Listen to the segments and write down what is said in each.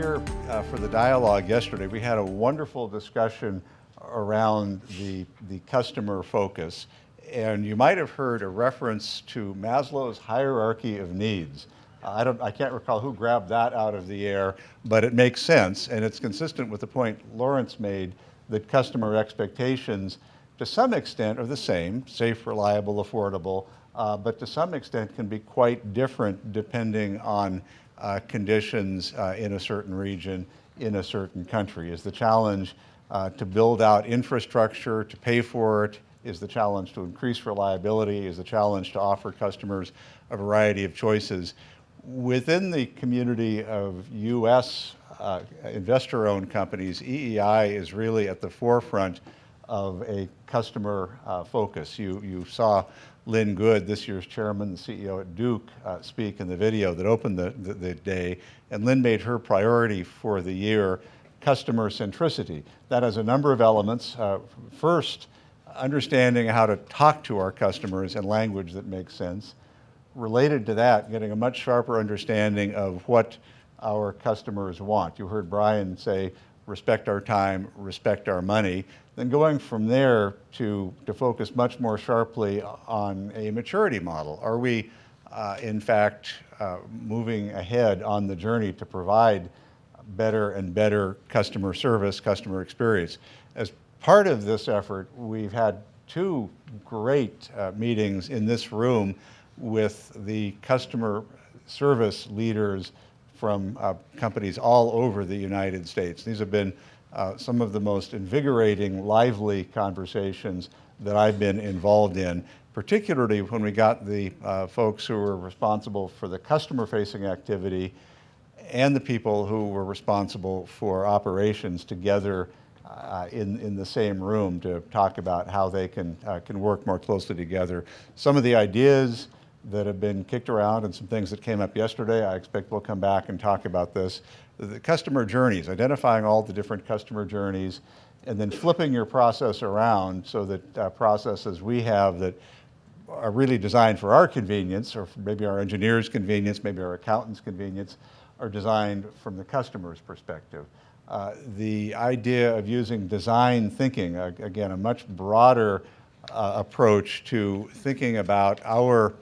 here for the dialogue yesterday, we had a wonderful discussion around the customer focus. And you might have heard a reference to Maslow's hierarchy of needs. I can't recall who grabbed that out of the air, but it makes sense, and it's consistent with the point Lawrence made that customer expectations, to some extent, are the same: safe, reliable, affordable, but to some extent can be quite different depending on conditions in a certain region, in a certain country. Is the challenge to build out infrastructure, to pay for it? Is the challenge to increase reliability? Is the challenge to offer customers a variety of choices? Within the community of U.S. Investor-owned companies, EEI is really at the forefront of a customer focus. You saw Lynn Good, this year's chairman and CEO at Duke, speak in the video that opened the day, and Lynn made her priority for the year customer centricity. That has a number of elements. First, understanding how to talk to our customers in language that makes sense. Related to that, getting a much sharper understanding of what our customers want. You heard Brian say, respect our time, respect our money. Then going from there to focus much more sharply on a maturity model. Are we, in fact, moving ahead on the journey to provide better and better customer service, customer experience? As part of this effort, we've had two great meetings in this room with the customer service leaders from companies all over the United States. These have been some of the most invigorating, lively conversations that I've been involved in, particularly when we got the folks who were responsible for the customer-facing activity and the people who were responsible for operations together in the same room to talk about how they can work more closely together. Some of the ideas that have been kicked around and some things that came up yesterday, I expect we'll come back and talk about this. The customer journeys, identifying all the different customer journeys, and then flipping your process around so that processes we have that are really designed for our convenience, or maybe our engineers' convenience, maybe our accountants' convenience, are designed from the customer's perspective. The idea of using design thinking, again, a much broader approach to thinking about our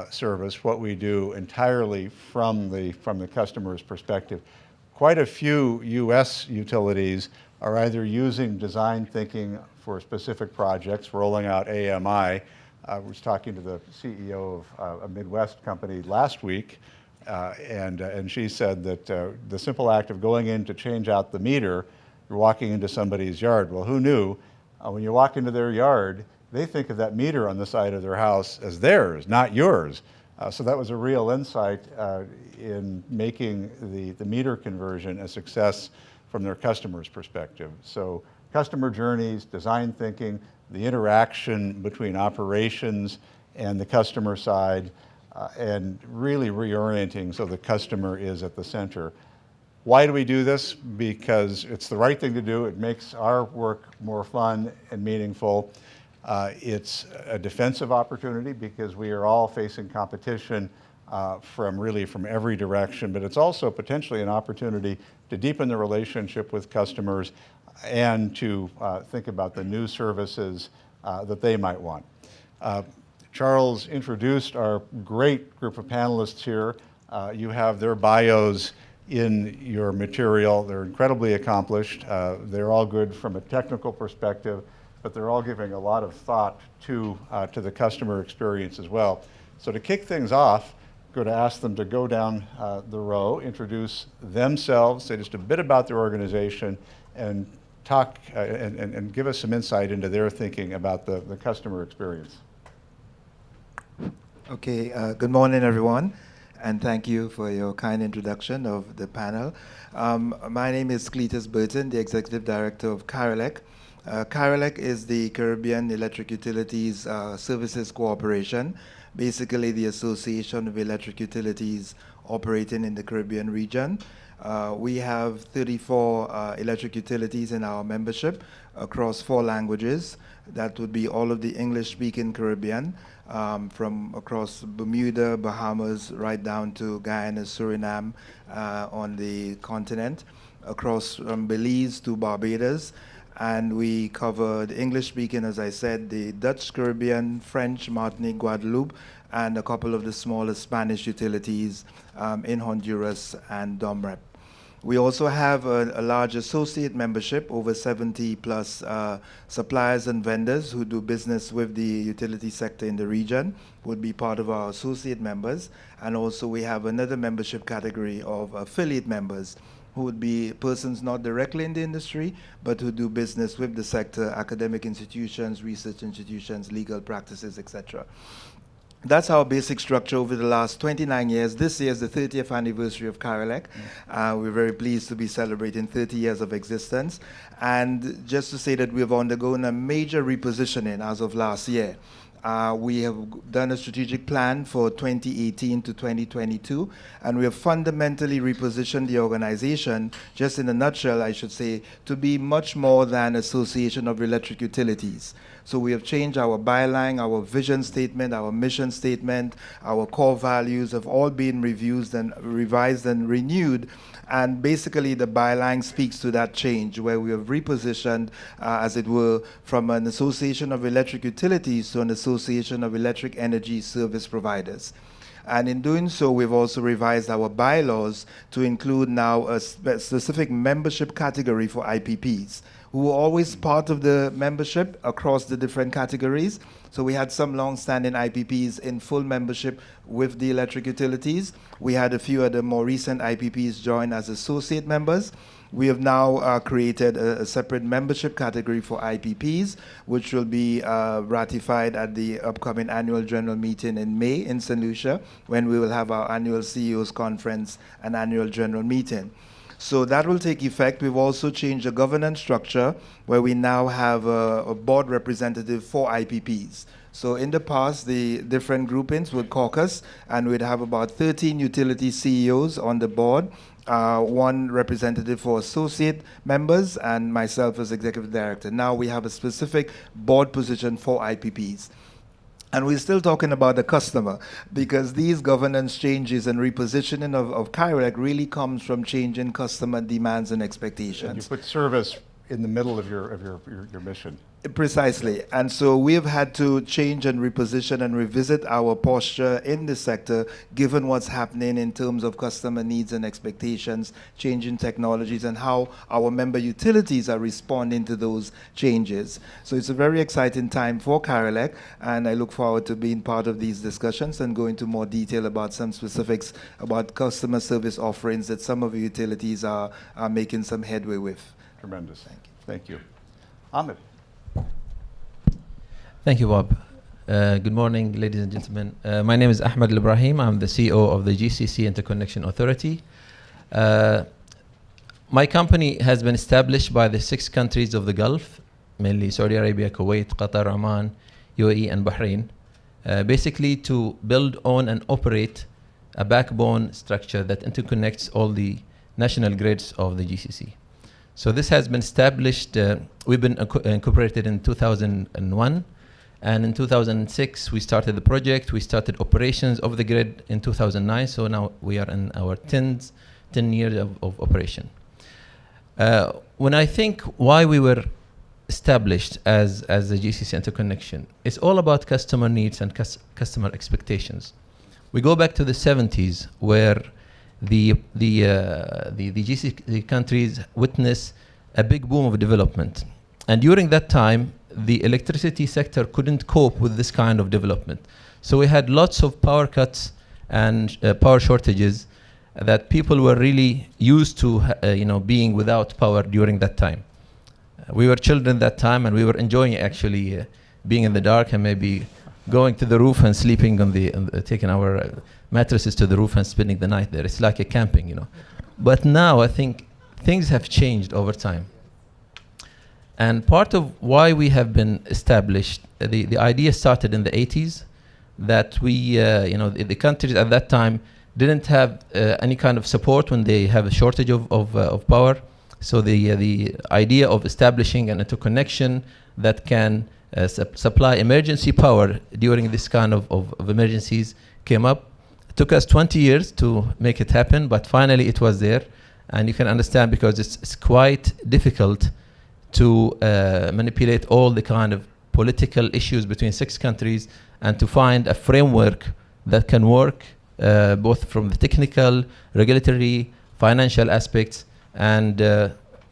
service, what we do entirely from the customer's perspective. Quite a few U.S. utilities are either using design thinking for specific projects, rolling out AMI. I was talking to the CEO of a Midwest company last week, and she said that the simple act of going in to change out the meter, you're walking into somebody's yard. Well, who knew? When you walk into their yard, they think of that meter on the side of their house as theirs, not yours. So that was a real insight in making the meter conversion a success from their customer's perspective. So customer journeys, design thinking, the interaction between operations and the customer side, and really reorienting so the customer is at the center. Why do we do this? Because it's the right thing to do. It makes our work more fun and meaningful. It's a defensive opportunity because we are all facing competition from every direction, but it's also potentially an opportunity to deepen the relationship with customers and to think about the new services that they might want. Charles introduced our great group of panelists here. You have their bios in your material. They're incredibly accomplished. They're all good from a technical perspective, but they're all giving a lot of thought to the customer experience as well. So to kick things off, I'm going to ask them to go down the row, introduce themselves, say just a bit about their organization, and talk and give us some insight into their thinking about the customer experience. Okay, good morning, everyone, and thank you for your kind introduction of the panel. My name is Cletus Bertin, the Executive Director of CARELEC. CARELEC is the Caribbean Electric Utilities Services Corporation, basically the Association of Electric Utilities operating in the Caribbean region. We have 34 electric utilities in our membership across 4 languages. That would be all of the English-speaking Caribbean, from across Bermuda, Bahamas, right down to Guyana, Suriname on the continent, across from Belize to Barbados. And we covered English-speaking, as I said, the Dutch Caribbean, French, Martinique, Guadeloupe, and a couple of the smaller Spanish utilities in Honduras and Domrep. We also have a large associate membership, over 70 plus suppliers and vendors who do business with the utility sector in the region would be part of our associate members. And also we have another membership category of affiliate members who would be persons not directly in the industry, but who do business with the sector, academic institutions, research institutions, legal practices, etc. That's our basic structure over the last 29 years. This year is the 30th anniversary of Carelec. We're very pleased to be celebrating 30 years of existence. And just to say that we've undergone a major repositioning as of last year. We have done a strategic plan for 2018 to 2022, and we have fundamentally repositioned the organization, just in a nutshell, I should say, to be much more than Association of Electric Utilities. So we have changed our byline, our vision statement, our mission statement, our core values have all been reviewed and revised and renewed. And basically the byline speaks to that change, where we have repositioned, as it were, from an Association of Electric Utilities to an Association of Electric Energy Service Providers. And in doing so, we've also revised our bylaws to include now a specific membership category for IPPs, who were always part of the membership across the different categories. So we had some long-standing IPPs in full membership with the electric utilities. We had a few other more recent IPPs join as associate members. We have now created a separate membership category for IPPs, which will be ratified at the upcoming annual general meeting in May in St. Lucia, when we will have our annual CEOs conference and annual general meeting. So that will take effect. We've also changed the governance structure, where we now have a board representative for IPPs. So in the past, the different groupings would caucus, and we'd have about 13 utility CEOs on the board, 1 representative for associate members, and myself as executive director. Now we have a specific board position for IPPs. And we're still talking about the customer, because these governance changes and repositioning of Carelec really comes from changing customer demands and expectations. And you put service in the middle of your mission. Precisely. And so we've had to change and reposition and revisit our posture in the sector, given what's happening in terms of customer needs and expectations, changing technologies, and how our member utilities are responding to those changes. So it's a very exciting time for Carelec, and I look forward to being part of these discussions and go into more detail about some specifics about customer service offerings that some of the utilities are making some headway with. Tremendous. Thank you. Ahmed. Thank you, Bob. Good morning, ladies and gentlemen. My name is Ahmed Al-Ebrahim. I'm the CEO of the GCC Interconnection Authority. My company has been established by the 6 countries of the Gulf, mainly Saudi Arabia, Kuwait, Qatar, Oman, UAE, and Bahrain, basically to build, own, and operate a backbone structure that interconnects all the national grids of the GCC. So this has been established, we've been incorporated in 2001, and in 2006 we started the project. We started operations of the grid in 2009, so now we are in our 10 years of operation. When I think why we were established as the GCC Interconnection, it's all about customer needs and customer expectations. We go back to the 70s, where the GCC countries witnessed a big boom of development. And during that time, the electricity sector couldn't cope with this kind of development. So we had lots of power cuts and power shortages that people were really used to being without power during that time. We were children that time, and we were enjoying actually being in the dark and maybe going to the roof and sleeping on taking our mattresses to the roof and spending the night there. It's like a camping, But now I think things have changed over time. And part of why we have been established, the idea started in the 80s, that we, the countries at that time didn't have any kind of support when they have a shortage of power. So the idea of establishing an interconnection that can supply emergency power during this kind of emergencies came up. It took us 20 years to make it happen, but finally it was there. And you can understand because it's quite difficult to manipulate all the kind of political issues between 6 countries and to find a framework that can work both from the technical, regulatory, financial aspects. And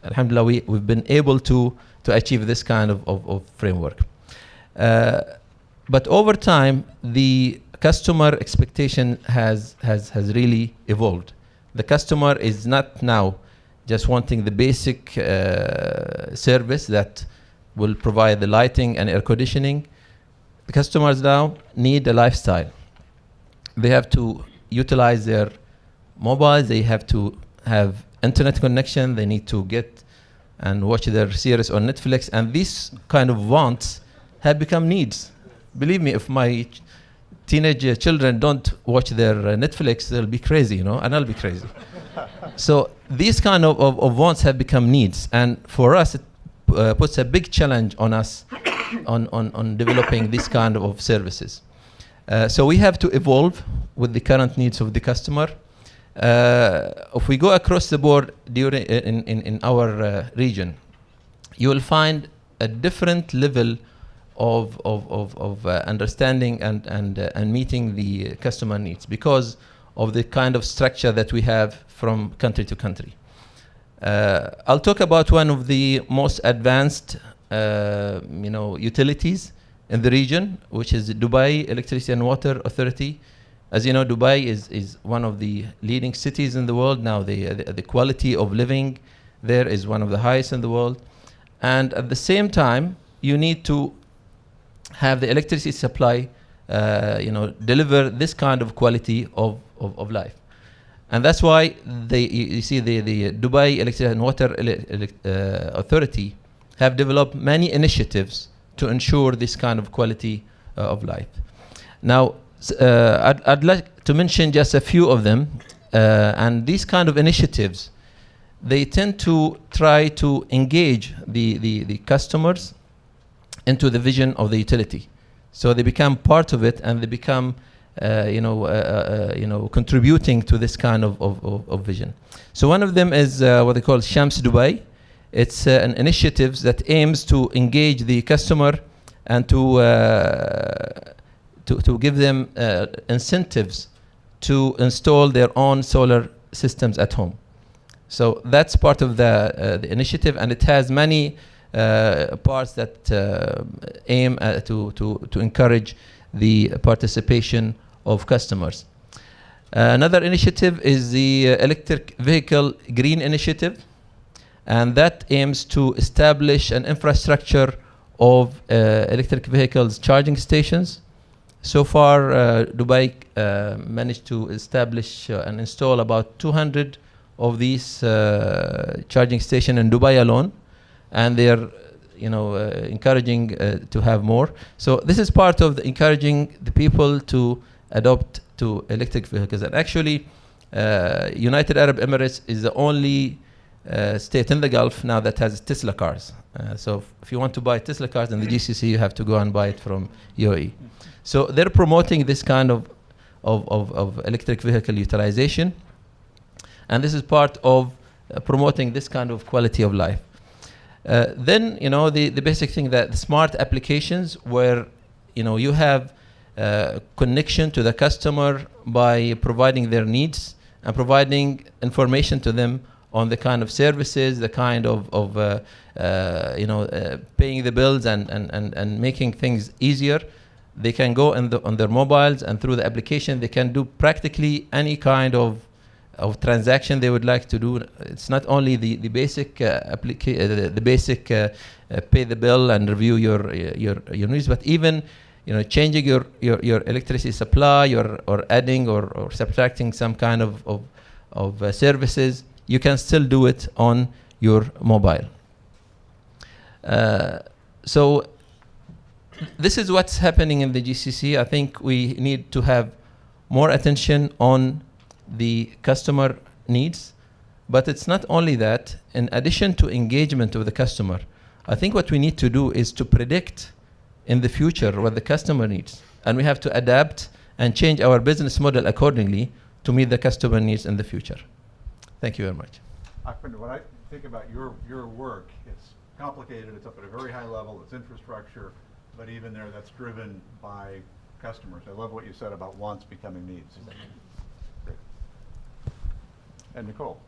alhamdulillah, we've been able to achieve this kind of framework. But over time, the customer expectation has really evolved. The customer is not now just wanting the basic service that will provide the lighting and air conditioning. The customers now need a lifestyle. They have to utilize their mobiles, they have to have internet connection, they need to get and watch their series on Netflix, and these kind of wants have become needs. Believe me, if my teenage children don't watch their Netflix, they'll be crazy, and I'll be crazy. So these kind of wants have become needs, and for us it puts a big challenge on us on developing this kind of services. So we have to evolve with the current needs of the customer. If we go across the board in our region, you will find a different level of understanding and meeting the customer needs because of the kind of structure that we have from country to country. I'll talk about one of the most advanced utilities in the region, which is the Dubai Electricity and Water Authority. As you know, Dubai is one of the leading cities in the world now. The quality of living there is one of the highest in the world. And at the same time, you need to have the electricity supply, deliver this kind of quality of life. And that's why you see the Dubai Electricity and Water Authority have developed many initiatives to ensure this kind of quality of life. Now, I'd like to mention just a few of them. And these kind of initiatives, they tend to try to engage the customers into the vision of the utility. So they become part of it and they become contributing to this kind of vision. So one of them is what they call Shams Dubai. It's an initiative that aims to engage the customer and to give them incentives to install their own solar systems at home. So that's part of the initiative, and it has many parts that aim to encourage the participation of customers. Another initiative is the Electric Vehicle Green Initiative, and that aims to establish an infrastructure of electric vehicles charging stations. So far, Dubai managed to establish and install about 200 of these charging stations in Dubai alone, and they are encouraging to have more. So this is part of encouraging the people to adopt to electric vehicles. And actually, United Arab Emirates is the only state in the Gulf now that has Tesla cars. So if you want to buy Tesla cars in the GCC, you have to go and buy it from UAE. So they're promoting this kind of electric vehicle utilization, and this is part of promoting this kind of quality of life. Then the basic thing, that the smart applications where you have connection to the customer by providing their needs and providing information to them on the kind of services, the kind of paying the bills and making things easier. They can go on their mobiles, and through the application they can do practically any kind of transaction they would like to do. It's not only the basic pay the bill and review your needs, but even changing your electricity supply or adding or subtracting some kind of services. You can still do it on your mobile. So this is what's happening in the GCC. I think we need to have more attention on the customer needs. But it's not only that. In addition to engagement with the customer, I think what we need to do is to predict in the future what the customer needs. And we have to adapt and change our business model accordingly to meet the customer needs in the future. Thank you very much. Ahmed, when I think about your work, it's complicated, it's up at a very high level, it's infrastructure, but even there that's driven by customers. I love what you said about wants becoming needs. Great. And Nicole.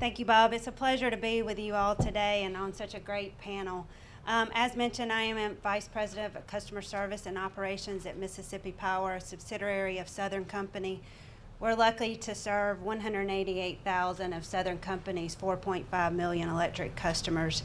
Thank you, Bob. It's a pleasure to be with you all today and on such a great panel. As mentioned, I am Vice President of Customer Service and Operations at Mississippi Power, a subsidiary of Southern Company. We're lucky to serve 188,000 of Southern Company's 4.5 million electric customers.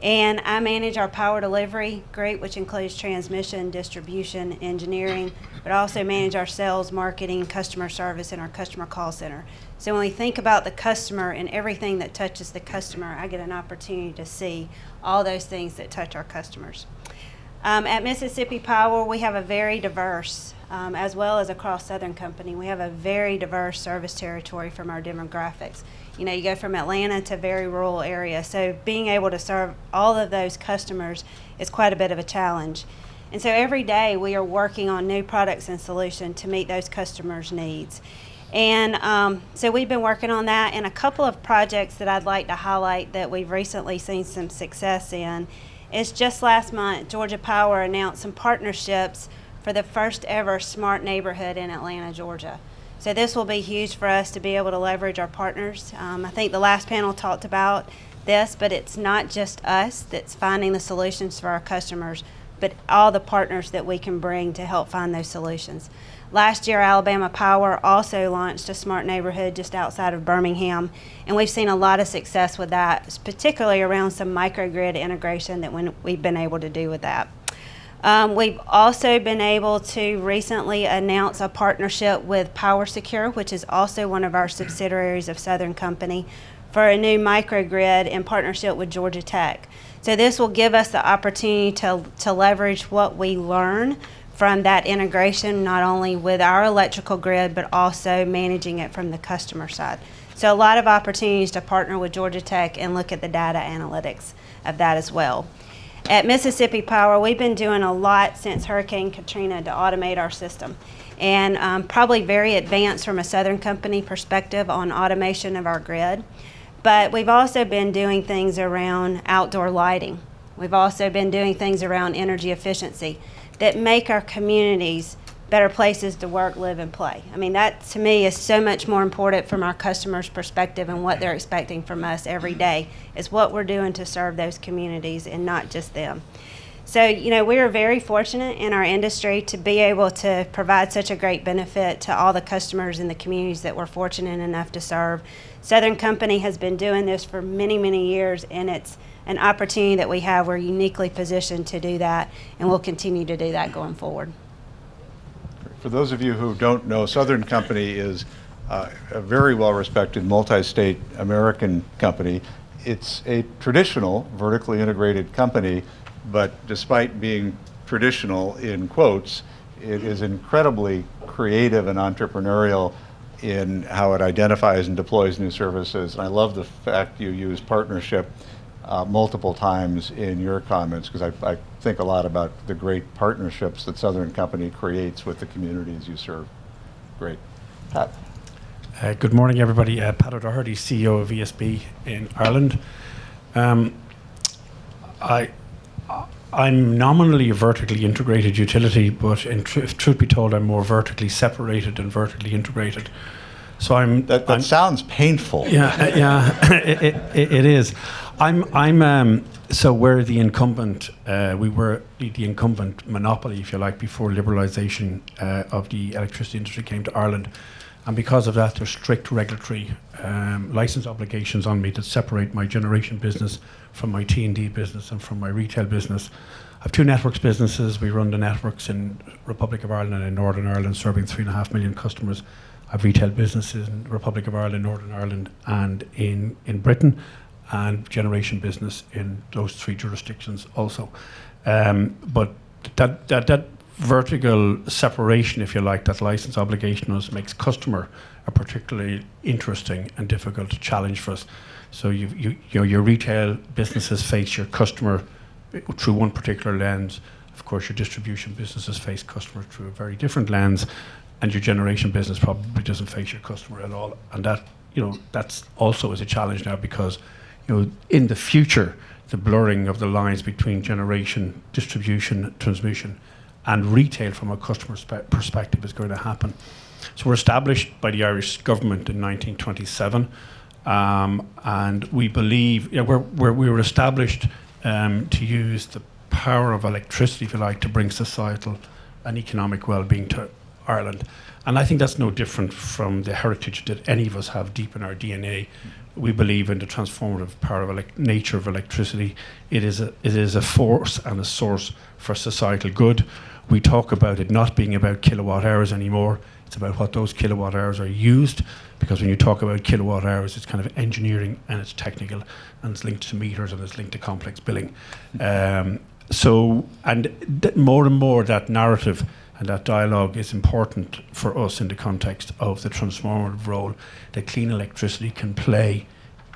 And I manage our power delivery group, which includes transmission, distribution, engineering, but also manage our sales, marketing, customer service, and our customer call center. So when we think about the customer and everything that touches the customer, I get an opportunity to see all those things that touch our customers. At Mississippi Power, we have a very diverse, as well as across Southern Company, we have a very diverse service territory from our demographics. You know, you go from Atlanta to very rural area, so being able to serve all of those customers is quite a bit of a challenge. And so every day we are working on new products and solutions to meet those customers' needs. And so we've been working on that, and a couple of projects that I'd like to highlight that we've recently seen some success in is just last month, Georgia Power announced some partnerships for the first ever smart neighborhood in Atlanta, Georgia. So this will be huge for us to be able to leverage our partners. I think the last panel talked about this, but it's not just us that's finding the solutions for our customers, but all the partners that we can bring to help find those solutions. Last year, Alabama Power also launched a smart neighborhood just outside of Birmingham, and we've seen a lot of success with that, particularly around some microgrid integration that we've been able to do with that. We've also been able to recently announce a partnership with PowerSecure, which is also one of our subsidiaries of Southern Company, for a new microgrid in partnership with Georgia Tech. So this will give us the opportunity to leverage what we learn from that integration, not only with our electrical grid, but also managing it from the customer side. So a lot of opportunities to partner with Georgia Tech and look at the data analytics of that as well. At Mississippi Power, we've been doing a lot since Hurricane Katrina to automate our system, and probably very advanced from a Southern Company perspective on automation of our grid. But we've also been doing things around outdoor lighting. We've also been doing things around energy efficiency that make our communities better places to work, live, and play. I mean, that to me is so much more important from our customers' perspective and what they're expecting from us every day is what we're doing to serve those communities and not just them. So, you know, we are very fortunate in our industry to be able to provide such a great benefit to all the customers in the communities that we're fortunate enough to serve. Southern Company has been doing this for many, many years, and it's an opportunity that we have. We're uniquely positioned to do that, and we'll continue to do that going forward. For those of you who don't know, Southern Company is a very well-respected multi-state American company. It's a traditional vertically integrated company, but despite being traditional in quotes, it is incredibly creative and entrepreneurial in how it identifies and deploys new services. And I love the fact you use partnership multiple times in your comments, because I think a lot about the great partnerships that Southern Company creates with the communities you serve. Great. Pat. Good morning, everybody. Pat O'Doherty, CEO of ESB in Ireland. I'm nominally a vertically integrated utility, but if truth be told, I'm more vertically separated than vertically integrated. So That sounds painful. Yeah, it is. So we're the incumbent. We were the incumbent monopoly, if you like, before liberalisation of the electricity industry came to Ireland, and because of that, there's strict regulatory licence obligations on me that separate my generation business from my T&D business and from my retail business. I have two networks businesses. We run the networks in Republic of Ireland and in Northern Ireland, serving 3.5 million customers. I have retail businesses in Republic of Ireland, Northern Ireland, and in Britain, and generation business in those three jurisdictions also. But that vertical separation, if you like, that license obligation us makes customer a particularly interesting and difficult challenge for us. So you know, your retail businesses face your customer through one particular lens. Of course, your distribution businesses face customer through a very different lens, and your generation business probably doesn't face your customer at all. And that, you know, that's also is a challenge now, because, you know, in the future, the blurring of the lines between generation, distribution, transmission, and retail from a customer perspective is going to happen. So we're established by the Irish government in 1927, and we believe, you know, we were established to use the power of electricity, if you like, to bring societal and economic well-being to Ireland. And I think that's no different from the heritage that any of us have deep in our DNA. We believe in the transformative power of nature of electricity. It is a force and a source for societal good. We talk about it not being about kilowatt hours anymore. It's about what those kilowatt hours are used, because when you talk about kilowatt hours, it's kind of engineering and it's technical, and it's linked to meters and it's linked to complex billing. More and more that narrative and that dialogue is important for us in the context of the transformative role that clean electricity can play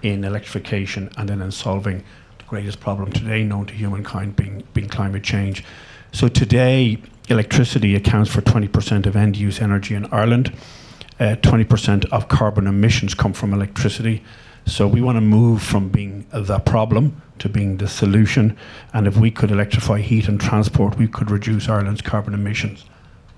in electrification and then in solving the greatest problem today known to humankind, being climate change. So today, electricity accounts for 20% of end-use energy in Ireland. 20% of carbon emissions come from electricity. So we want to move from being the problem to being the solution. And if we could electrify heat and transport, we could reduce Ireland's carbon emissions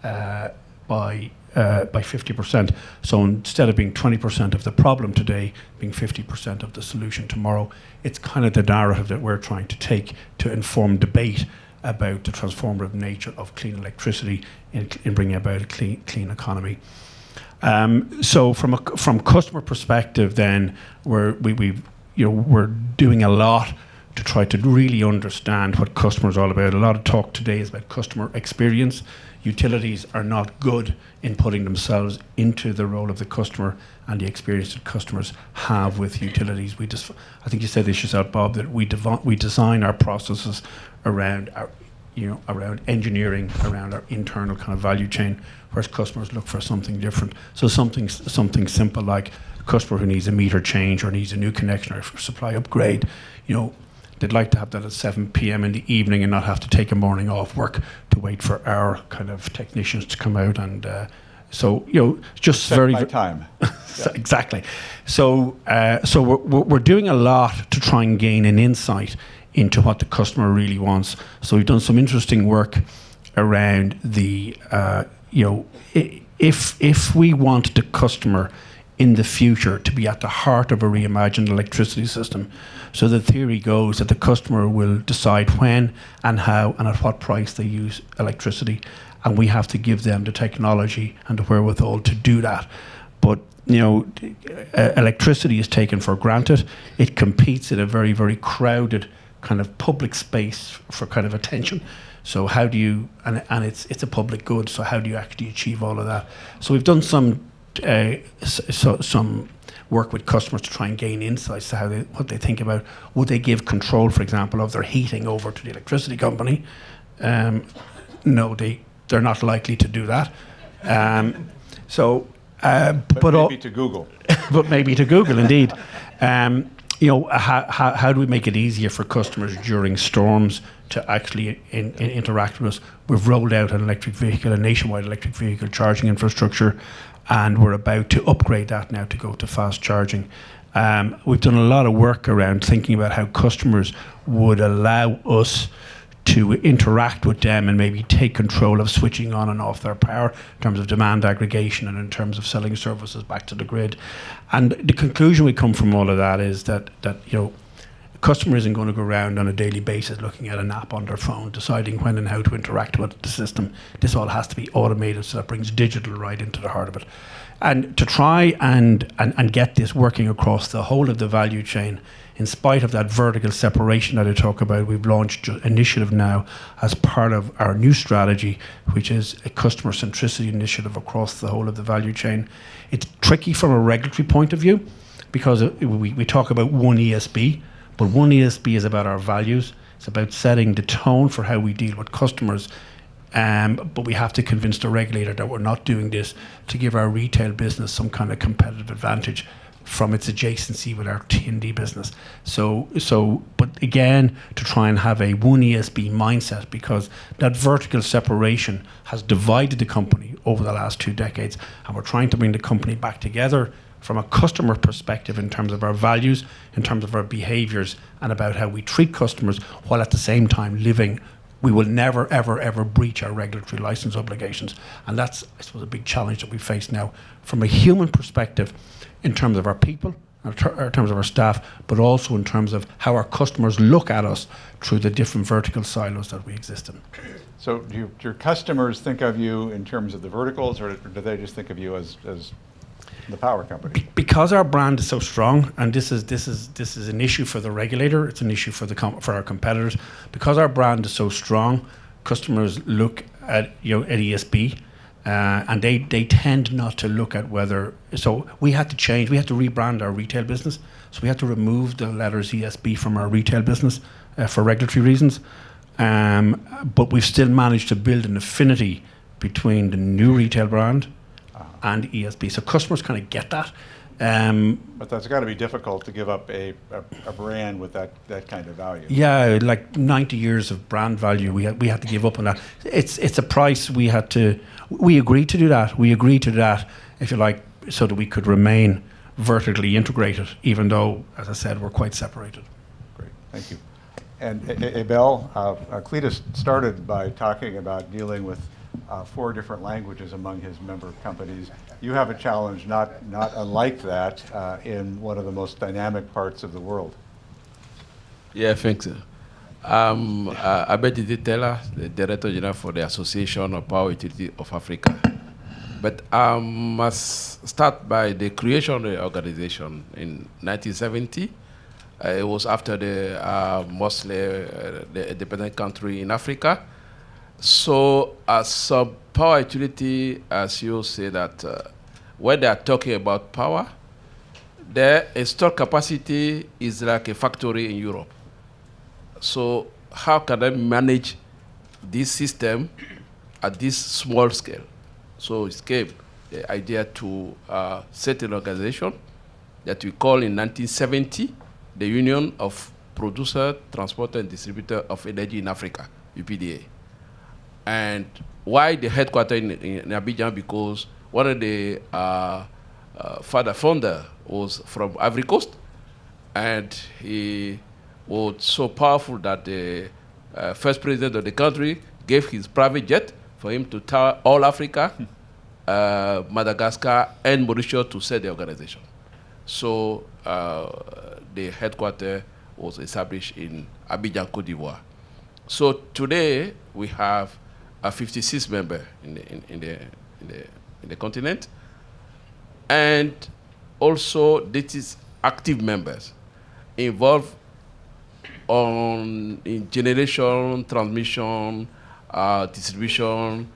by 50%. So instead of being 20% of the problem today, being 50% of the solution tomorrow, it's kind of the narrative that we're trying to take to inform debate about the transformative nature of clean electricity in bringing about a clean economy. So from customer perspective, then we're doing a lot to try to really understand what customers are all about. A lot of talk today is about customer experience. Utilities are not good in putting themselves into the role of the customer and the experience that customers have with utilities. I think you said this yourself, Bob, that we design our processes around around engineering, around our internal kind of value chain, whereas customers look for something different. So something simple like a customer who needs a meter change or needs a new connection or a supply upgrade, they'd like to have that at 7 p.m. in the evening and not have to take a morning off work to wait for our kind of technicians to come out. And just set very my time. Exactly. So we're doing a lot to try and gain an insight into what the customer really wants. So we've done some interesting work around the if we want the customer in the future to be at the heart of a reimagined electricity system. So the theory goes that the customer will decide when and how and at what price they use electricity, and we have to give them the technology and the wherewithal to do that. But electricity is taken for granted. It competes in a very, very crowded kind of public space for kind of attention. So how do you, and it's a public good, so how do you actually achieve all of that? So we've done some work with customers to try and gain insights to what they think about. Would they give control, for example, of their heating over to the electricity company? No, they're not likely to do that. But maybe to Google. But maybe to Google, indeed. How do we make it easier for customers during storms to actually interact with us? We've rolled out a nationwide electric vehicle charging infrastructure, and we're about to upgrade that now to go to fast charging. We've done a lot of work around thinking about how customers would allow us to interact with them and maybe take control of switching on and off their power in terms of demand aggregation and in terms of selling services back to the grid. And the conclusion we come from all of that is that a customer isn't going to go around on a daily basis looking at an app on their phone, deciding when and how to interact with the system. This all has to be automated, so that brings digital right into the heart of it. And to try and get this working across the whole of the value chain, in spite of that vertical separation that I talk about, we've launched an initiative now as part of our new strategy, which is a customer centricity initiative across the whole of the value chain. It's tricky from a regulatory point of view because we talk about one ESB, but one ESB is about our values. It's about setting the tone for how we deal with customers But we have to convince the regulator that we're not doing this to give our retail business some kind of competitive advantage from its adjacency with our T&D business. But again, to try and have a one ESB mindset, because that vertical separation has divided the company over the last 2 decades, and we're trying to bring the company back together from a customer perspective in terms of our values, in terms of our behaviours, and about how we treat customers, while at the same time we will never, ever, ever breach our regulatory licence obligations. And that's, I suppose, a big challenge that we face now from a human perspective, in terms of our people, in terms of our staff, but also in terms of how our customers look at us through the different vertical silos that we exist in. So do your customers think of you in terms of the verticals, or do they just think of you as the power company? Because our brand is so strong, and this is an issue for the regulator, it's an issue for our competitors. Because our brand is so strong, customers look at ESB, and they tend not to look at whether. So we had to change. We had to rebrand our retail business. So we had to remove the letters ESB from our retail business for regulatory reasons. But we've still managed to build an affinity between the new retail brand and ESB. So customers kind of get that. But that's got to be difficult to give up a brand with that kind of value. Yeah, like 90 years of brand value, we had to give up on that. It's a price we had to. We agreed to do that. We agreed to that, if you like, so that we could remain vertically integrated, even though, as I said, we're quite separated. Great, thank you. And Abel, Cletus started by talking about dealing with 4 different languages among his member companies. You have a challenge not unlike that in one of the most dynamic parts of the world. Yeah, thanks. Ahmed Teller, the Director General for the Association of Power Utility of Africa. But I must start by the creation of the organization in 1970. It was after the mostly the independent country in Africa. So as a power utility, as you say that when they are talking about power, their installed capacity is like a factory in Europe. So how can I manage this system at this small scale? So it came the idea to set an organization that we call in 1970 the Union of Producer, Transporter, and Distributor of Energy in Africa, UPDA. And why the headquarters in Abidjan? Because one of the founder was from Ivory Coast, and he was so powerful that the first president of the country gave his private jet for him to tour all Africa, Madagascar, and Mauritius to set the organization. So the headquarters was established in Abidjan, Côte d'Ivoire. So today we have 56 members in the continent, and also this is active members involved in generation, transmission, distribution,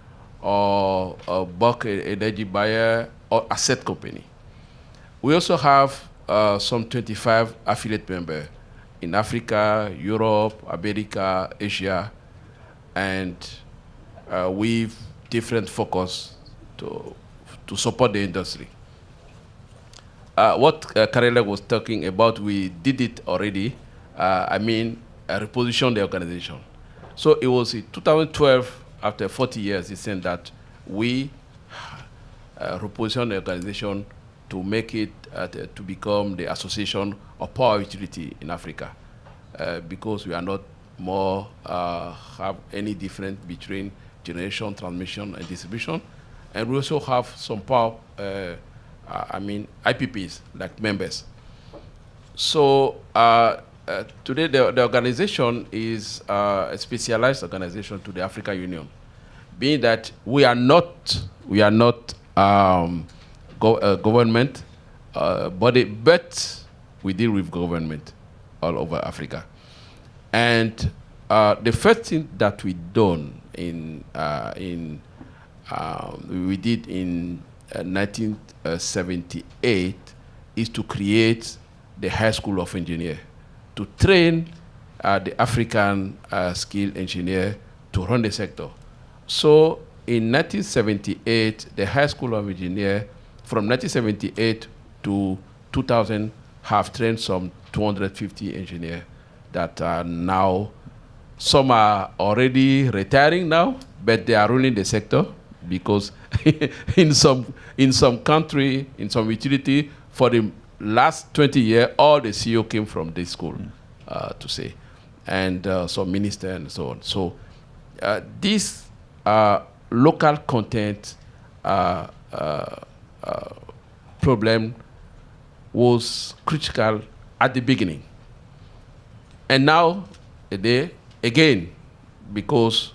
or bulk energy buyer or asset company. We also have some 25 affiliate members in Africa, Europe, America, Asia, and with different focus to support the industry. What Karela was talking about, we did it already. Reposition the organization. So it was in 2012, after 40 years, he said that we repositioned the organization to make it to become the Association of Power Utility in Africa, because we are not more have any difference between generation, transmission, and distribution, and we also have some power, IPPs like members. So today the organization is a specialized organization to the African Union, being that we are not government body, but we deal with government all over Africa. And the first thing that we done we did in 1978 is to create the High School of Engineers to train the African skilled engineer to run the sector. So in 1978, the High School of Engineers, from 1978 to 2000, have trained some 250 engineers that are now, some are already retiring now, but they are ruling the sector because in some country, in some utility, for the last 20 years, all the CEO came from this school, to say, and some minister and so on. So this local content problem was critical at the beginning. And now, again, because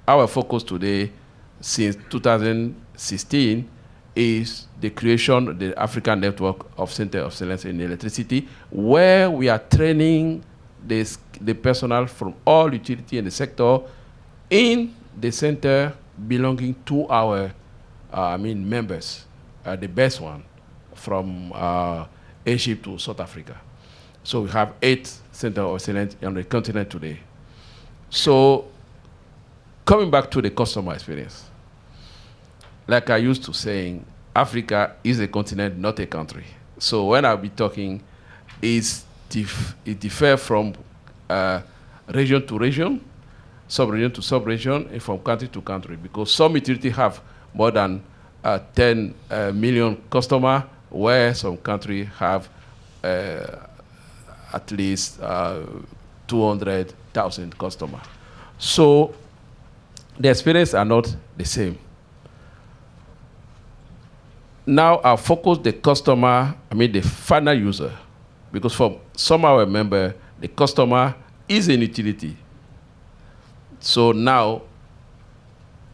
our focus today, since 2016, is the creation of the African Network of Center of Excellence in Electricity, where we are training the personnel from all utility in the sector in the center belonging to our members, the best one, from Egypt to South Africa. So we have 8 centers of excellence on the continent today. So coming back to the customer experience, like I used to saying, Africa is a continent, not a country. So when I'll be talking, it differs from region to region, sub-region to sub-region, and from country to country, because some utilities have more than 10 million customers, where some countries have at least 200,000 customers. So the experience are not the same. Now I focus the customer, the final user, because for some of our members, the customer is an utility. So now,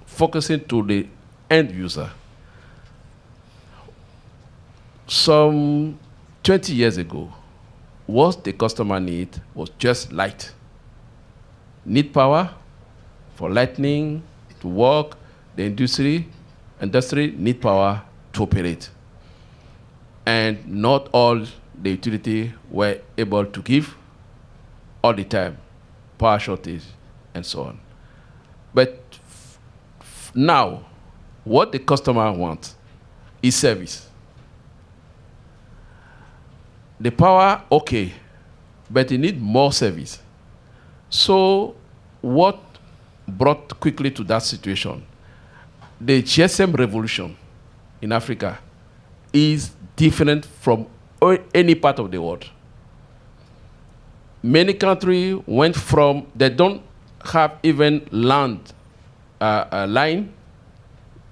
focusing to the end user. Some 20 years ago, what the customer need was just light. Need power for lightning to work. The industry need power to operate. And not all the utility were able to give all the time, power shortage and so on. But now, what the customer wants is service. The power, okay, but they need more service. So what brought quickly to that situation? The GSM revolution in Africa is different from any part of the world. Many countries went from, they don't have even land line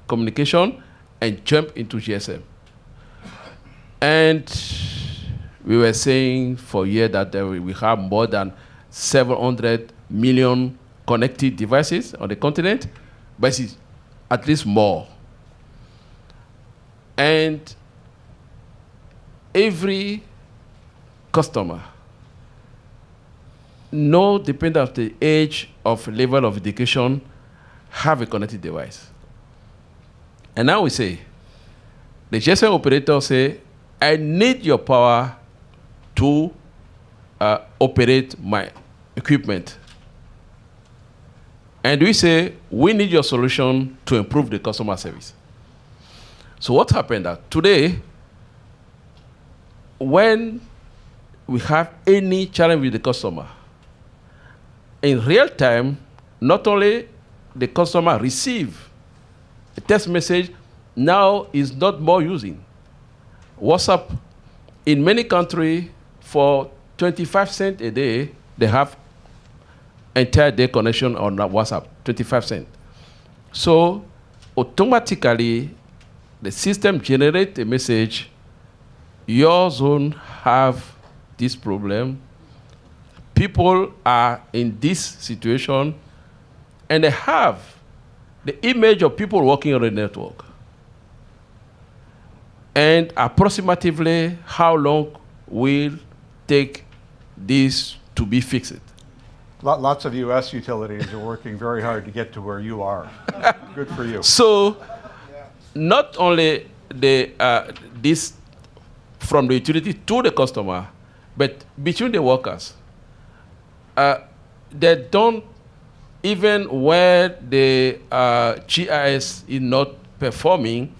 communication, and jump into GSM. And we were saying for a year that we have more than 700 million connected devices on the continent, but it's at least more. And every customer, no depending on the age of level of education, have a connected device. And now we say, the GSM operator say, I need your power to operate my equipment. And we say, we need your solution to improve the customer service. So what happened that today, when we have any challenge with the customer, in real time, not only the customer receive a text message, now is not more using WhatsApp. In many countries, for 25 cents a day, they have entire day connection on WhatsApp, 25 cents. So automatically, the system generates a message, your zone have this problem, people are in this situation, and they have the image of people working on the network. And approximately how long will take this to be fixed? Lots of U.S. utilities are working very hard to get to where you are. Good for you. So, not only this from the utility to the customer, but between the workers, they don't even where the GIS is not performing,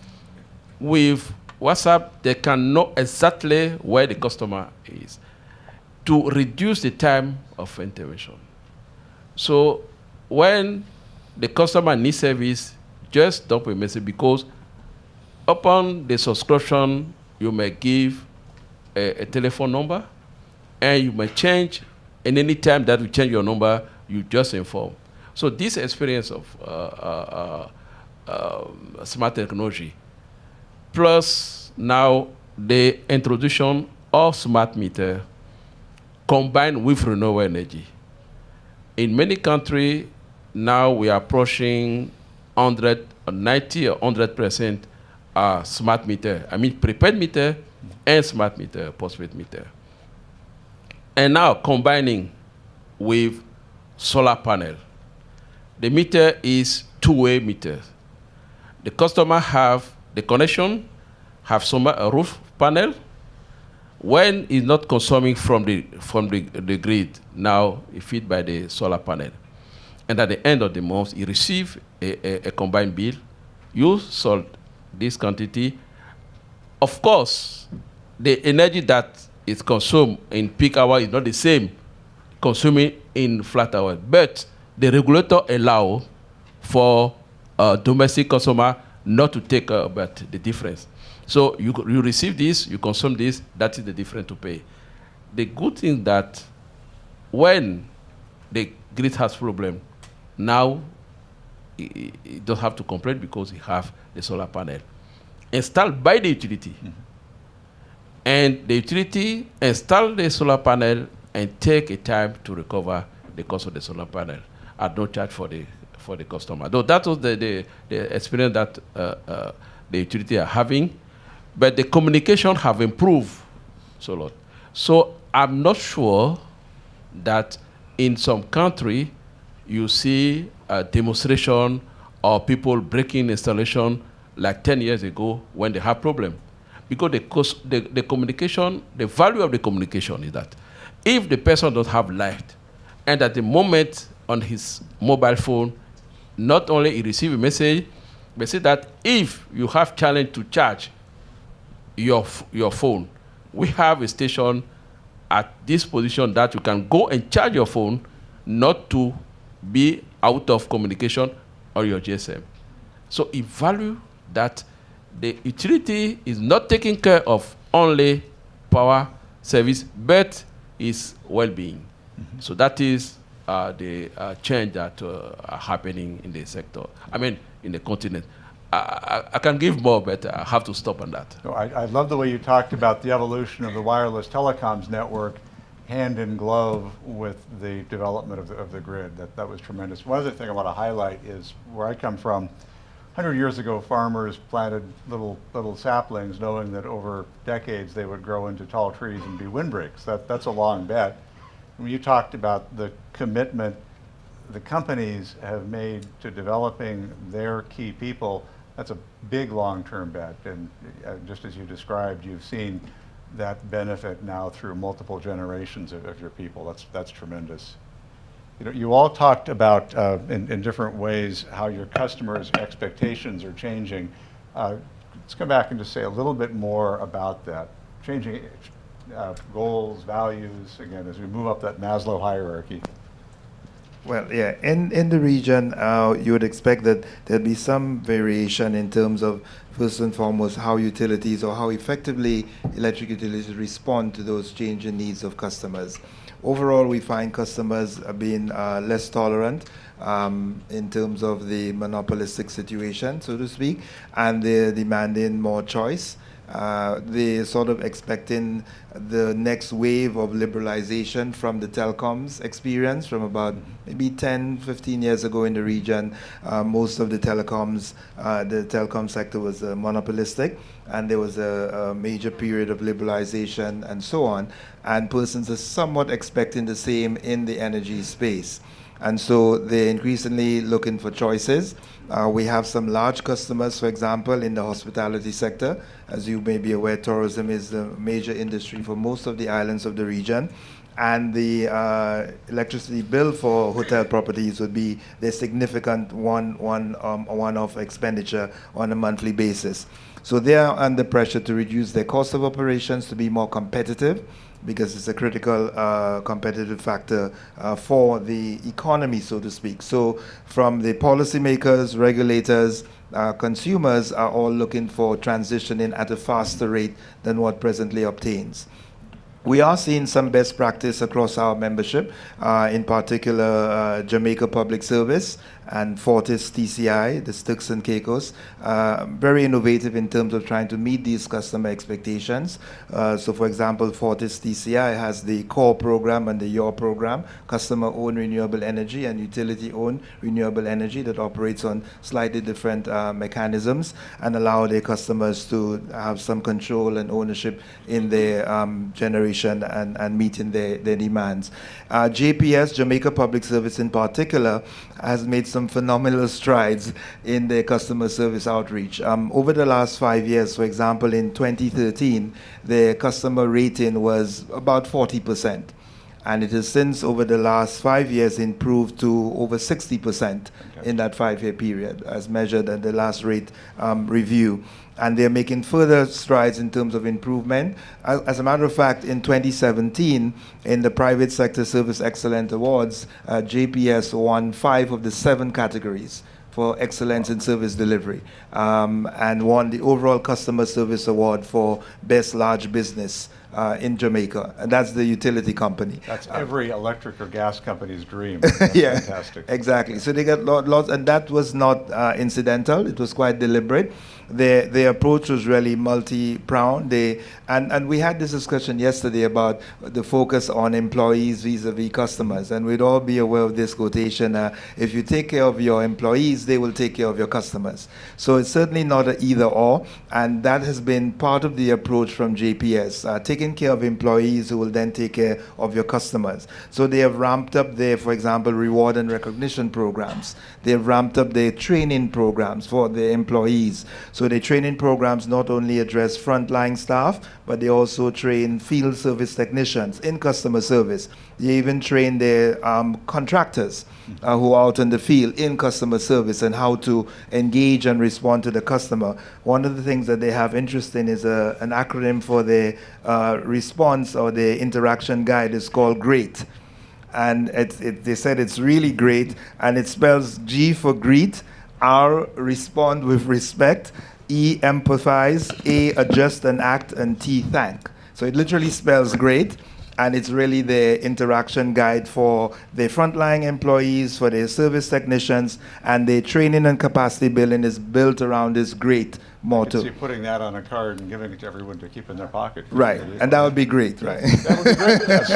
with WhatsApp, they can know exactly where the customer is to reduce the time of intervention. So when the customer needs service, just drop a message, because upon the subscription, you may give a telephone number, and you may change, and any time that you change your number, you just inform. So this experience of smart technology, plus now the introduction of smart meter combined with renewable energy. In many countries, now we are approaching 90 or 100% smart meter. I mean prepaid meter and smart meter, postpaid meter. And now combining with solar panel. The meter is two-way meter. The customer have the connection, have some roof panel. When it's not consuming from the grid, now it feed by the solar panel. And at the end of the month, you receive a combined bill. You sold this quantity. Of course, the energy that is consumed in peak hour is not the same consuming in flat hour, but the regulator allow for domestic consumer not to take but the difference. So you receive this, you consume this, that is the difference to pay. The good thing that when the grid has problem, now you don't have to complain because you have the solar panel installed by the utility. Mm-hmm. And the utility install the solar panel and take a time to recover the cost of the solar panel at no charge for the customer. Though that was the experience that the utility are having, but the communication have improved so a lot. So I'm not sure that in some country you see a demonstration or people breaking installation like 10 years ago when they have problem. Because the communication, the value of the communication is that if the person does have light, and at the moment on his mobile phone, not only he receive a message, but say that if you have challenge to charge your phone, we have a station at this position that you can go and charge your phone, not to be out of communication or your GSM. So he value that the utility is not taking care of only power service, but its well-being. Mm-hmm. So that is the change that are happening in the sector. I mean, in the continent. I can give more, but I have to stop on that. No, I love the way you talked about the evolution of the wireless telecoms network hand in glove with the development of the grid. That was tremendous. One other thing I want to highlight is where I come from. 100 years ago, farmers planted little saplings knowing that over decades they would grow into tall trees and be windbreaks. That's a long bet. When you talked about the commitment the companies have made to developing their key people, that's a big long-term bet. And just as you described, you've seen that benefit now through multiple generations of your people. That's tremendous. You know, you all talked about in different ways how your customers' expectations are changing. Let's come back and just say a little bit more about that. Changing goals, values, again, as we move up that Maslow hierarchy. Well, yeah, in the region, you would expect that there'd be some variation in terms of, first and foremost, how utilities or how effectively electric utilities respond to those changing needs of customers. Overall, we find customers being less tolerant in terms of the monopolistic situation, so to speak, and they're demanding more choice. They're sort of expecting the next wave of liberalization from the telecoms experience from about maybe 10, 15 years ago in the region. Most of the telecom sector was monopolistic, and there was a major period of liberalization and so on. And persons are somewhat expecting the same in the energy space. And so they're increasingly looking for choices. We have some large customers, for example, in the hospitality sector. As you may be aware, tourism is the major industry for most of the islands of the region. and the electricity bill for hotel properties would be the significant one-off expenditure on a monthly basis. So they are under pressure to reduce their cost of operations to be more competitive, because it's a critical competitive factor for the economy, so to speak. So from the policymakers, regulators, consumers are all looking for transitioning at a faster rate than what presently obtains. We are seeing some best practice across our membership, in particular Jamaica Public Service and Fortis TCI, the Turks and Caicos, very innovative in terms of trying to meet these customer expectations. So for example, Fortis TCI has the core program and the YOUR program, customer-owned renewable energy and utility-owned renewable energy, that operates on slightly different mechanisms and allow their customers to have some control and ownership in their generation and meeting their demands. JPS, Jamaica Public Service in particular, has made some phenomenal strides in their customer service outreach. Over the last 5 years, for example, in 2013, their customer rating was about 40%. And it has since, over the last 5 years, improved to over 60% in that 5-year period, as measured at the last rate review. And they're making further strides in terms of improvement. As a matter of fact, in 2017, in the Private Sector Service Excellence Awards, JPS won 5 of the 7 categories for excellence in service delivery, and won the overall customer service award for best large business in Jamaica, and that's the utility company. That's every electric or gas company's dream. Yeah, fantastic. Exactly. So they got lots, and that was not incidental. It was quite deliberate. Their approach was really multi-pronged. And we had this discussion yesterday about the focus on employees vis-a-vis customers, and we'd all be aware of this quotation: if you take care of your employees, they will take care of your customers. So it's certainly not an either-or, and that has been part of the approach from JPS, taking care of employees who will then take care of your customers. So they have ramped up their, for example, reward and recognition programs. They have ramped up their training programs for their employees. So the training programs not only address frontline staff, but they also train field service technicians in customer service. They even train their contractors who are out in the field in customer service and how to engage and respond to the customer. One of the things that they have interest in is an acronym for their response or their interaction guide. Is called GREAT. And they said it's really great, and it spells G for greet, R, respond with respect, E, empathize, A, adjust and act, and T, thank. So it literally spells great, and it's really the interaction guide for their frontline employees, for their service technicians, and their training and capacity building is built around this great I motto. can see putting that on a card and giving it to everyone to keep in their pocket. Right, and that would be great, right? That would be great, yes.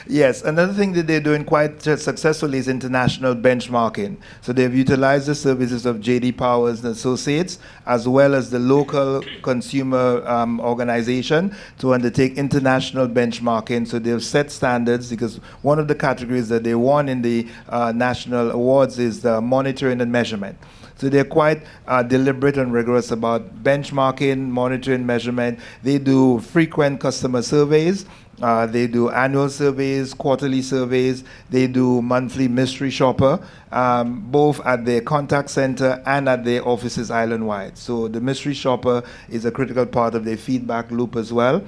Yes, another thing that they're doing quite successfully is international benchmarking. So they've utilized the services of J.D. Powers and Associates, as well as the local consumer organization, to undertake international benchmarking. So they've set standards, because one of the categories that they won in the national awards is the monitoring and measurement. So they're quite deliberate and rigorous about benchmarking, monitoring, measurement. They do frequent customer surveys. They do annual surveys, quarterly surveys. They do monthly mystery shopper, both at their contact center and at their offices island-wide. So the mystery shopper is a critical part of their feedback loop as well.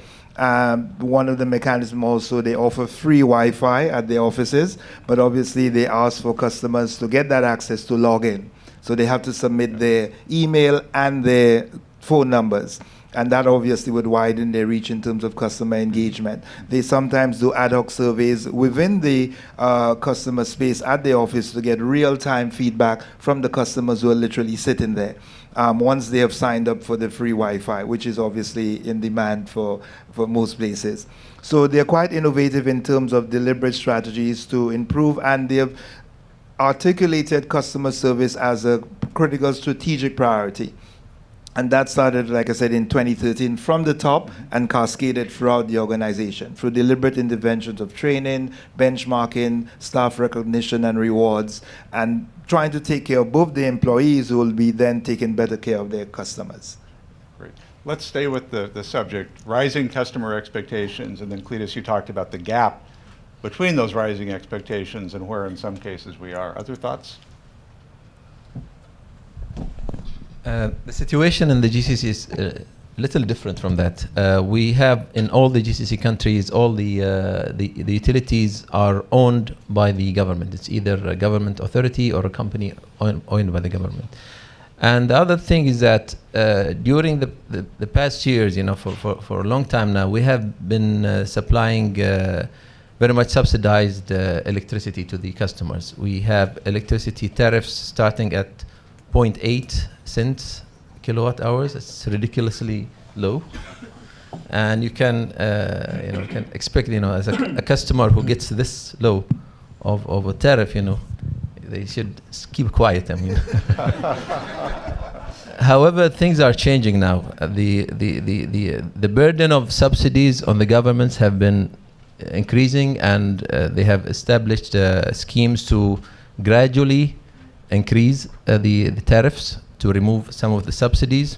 One of the mechanisms also, they offer free Wi-Fi at their offices, but obviously they ask for customers to get that access to log in. So they have to submit their email and their phone numbers. And that obviously would widen their reach in terms of customer engagement. They sometimes do ad hoc surveys within the customer space at the office to get real-time feedback from the customers who are literally sitting there once they have signed up for the free Wi-Fi, which is obviously in demand for most places. So they're quite innovative in terms of deliberate strategies to improve, and they have articulated customer service as a critical strategic priority. And that started, like I said, in 2013 from the top and cascaded throughout the organization through deliberate interventions of training, benchmarking, staff recognition and rewards, and trying to take care of both the employees who will be then taking better care of their customers. Great. let's stay with the subject, rising customer expectations, and then Cletus, you talked about the gap between those rising expectations and where in some cases we are. Other thoughts? The situation in the GCC is a little different from that. We have in all the GCC countries, all the utilities are owned by the government. It's either a government authority or a company owned by the government. And the other thing is that during the past years, for a long time now, we have been supplying very much subsidized electricity to the customers. We have electricity tariffs starting at 0.8 cents kilowatt hours. It's ridiculously low. And you can expect, as a customer who gets this low of a tariff, they should keep quiet. However, things are changing now. The burden of subsidies on the governments have been increasing, and they have established schemes to gradually increase the tariffs to remove some of the subsidies.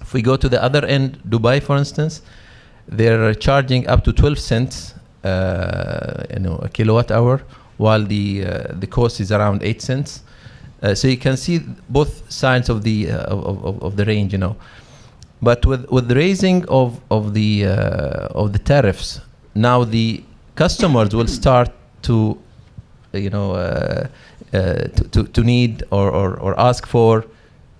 If we go to the other end, Dubai, for instance, they're charging up to 12 cents a kilowatt hour, while the cost is around 8 cents. So you can see both sides of the range, But with the raising of the tariffs, now the customers will start to to need or ask for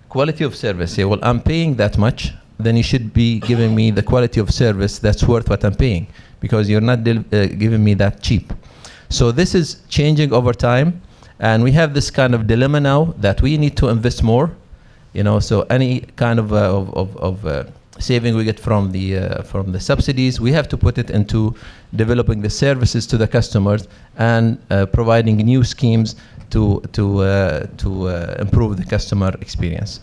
quality of service. Say, well, I'm paying that much, then you should be giving me the quality of service that's worth what I'm paying, because you're not giving me that cheap. So this is changing over time, and we have this kind of dilemma now that we need to invest more. So any kind of saving we get from the subsidies, we have to put it into developing the services to the customers and providing new schemes to improve the customer experience.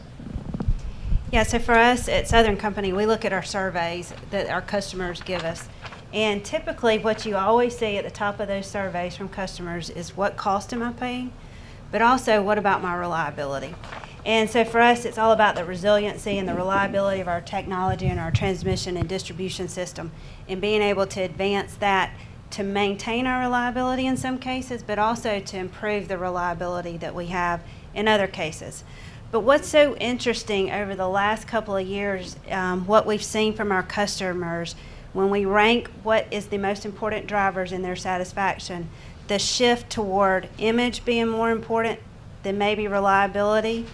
Yeah, so for us at Southern Company, we look at our surveys that our customers give us. And typically what you always see at the top of those surveys from customers is what cost am I paying, but also what about my reliability? And so for us, it's all about the resiliency and the reliability of our technology and our transmission and distribution system, and being able to advance that to maintain our reliability in some cases, but also to improve the reliability that we have in other cases. But what's so interesting over the last couple of years, what we've seen from our customers, when we rank what is the most important drivers in their satisfaction, the shift toward image being more important than maybe reliability,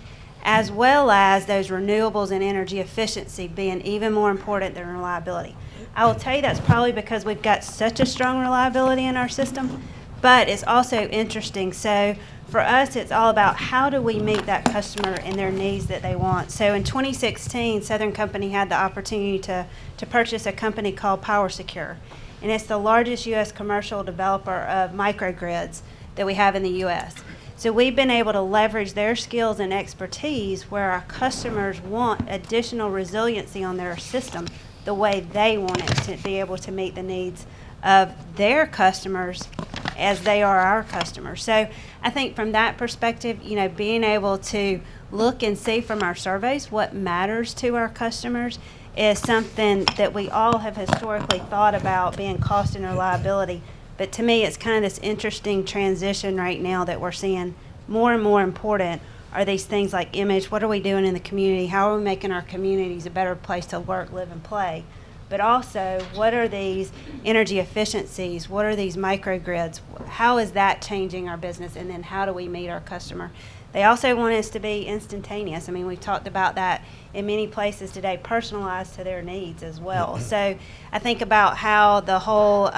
as well as those renewables and energy efficiency being even more important than reliability. I will tell you that's probably because we've got such a strong reliability in our system, but it's also interesting. So for us, it's all about how do we meet that customer and their needs that they want. So in 2016, Southern Company had the opportunity to purchase a company called PowerSecure, and it's the largest U.S. commercial developer of microgrids that we have in the U.S. So we've been able to leverage their skills and expertise where our customers want additional resiliency on their system the way they want it to be able to meet the needs of their customers as they are our customers. So I think from that perspective, being able to look and see from our surveys what matters to our customers is something that we all have historically thought about, being cost and reliability. But to me, it's kind of this interesting transition right now that we're seeing more and more important are these things like image. What are we doing in the community? How are we making our communities a better place to work, live, and play? But also, what are these energy efficiencies? What are these microgrids? How is that changing our business? And then how do we meet our customer? They also want us to be instantaneous. I mean, we've talked about that in many places today, personalized to their needs as well. So I think about how the whole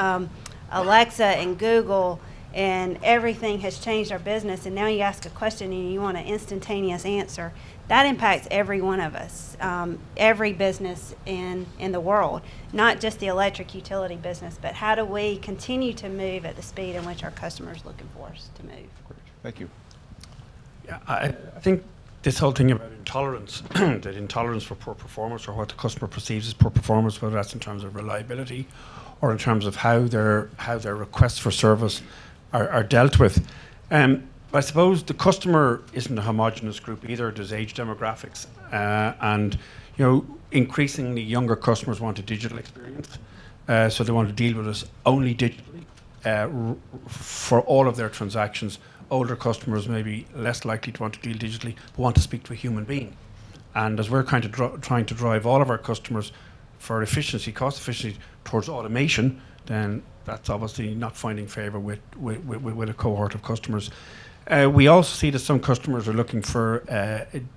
Alexa and Google and everything has changed our business, and now you ask a question and you want an instantaneous answer. That impacts every one of us, every business in the world, not just the electric utility business, but how do we continue to move at the speed in which our customers are looking for us to move. Great. Thank you. Yeah, I think this whole thing about intolerance, that intolerance for poor performance, or what the customer perceives as poor performance, whether that's in terms of reliability or in terms of how their requests for service are dealt with. I suppose the customer isn't a homogenous group either. There's age demographics, and increasingly younger customers want a digital experience, so they want to deal with us only digitally for all of their transactions. Older customers may be less likely to want to deal digitally, but want to speak to a human being. And as we're kind of trying to drive all of our customers for efficiency, cost efficiency towards automation, then that's obviously not finding favour with a cohort of customers. We also see that some customers are looking for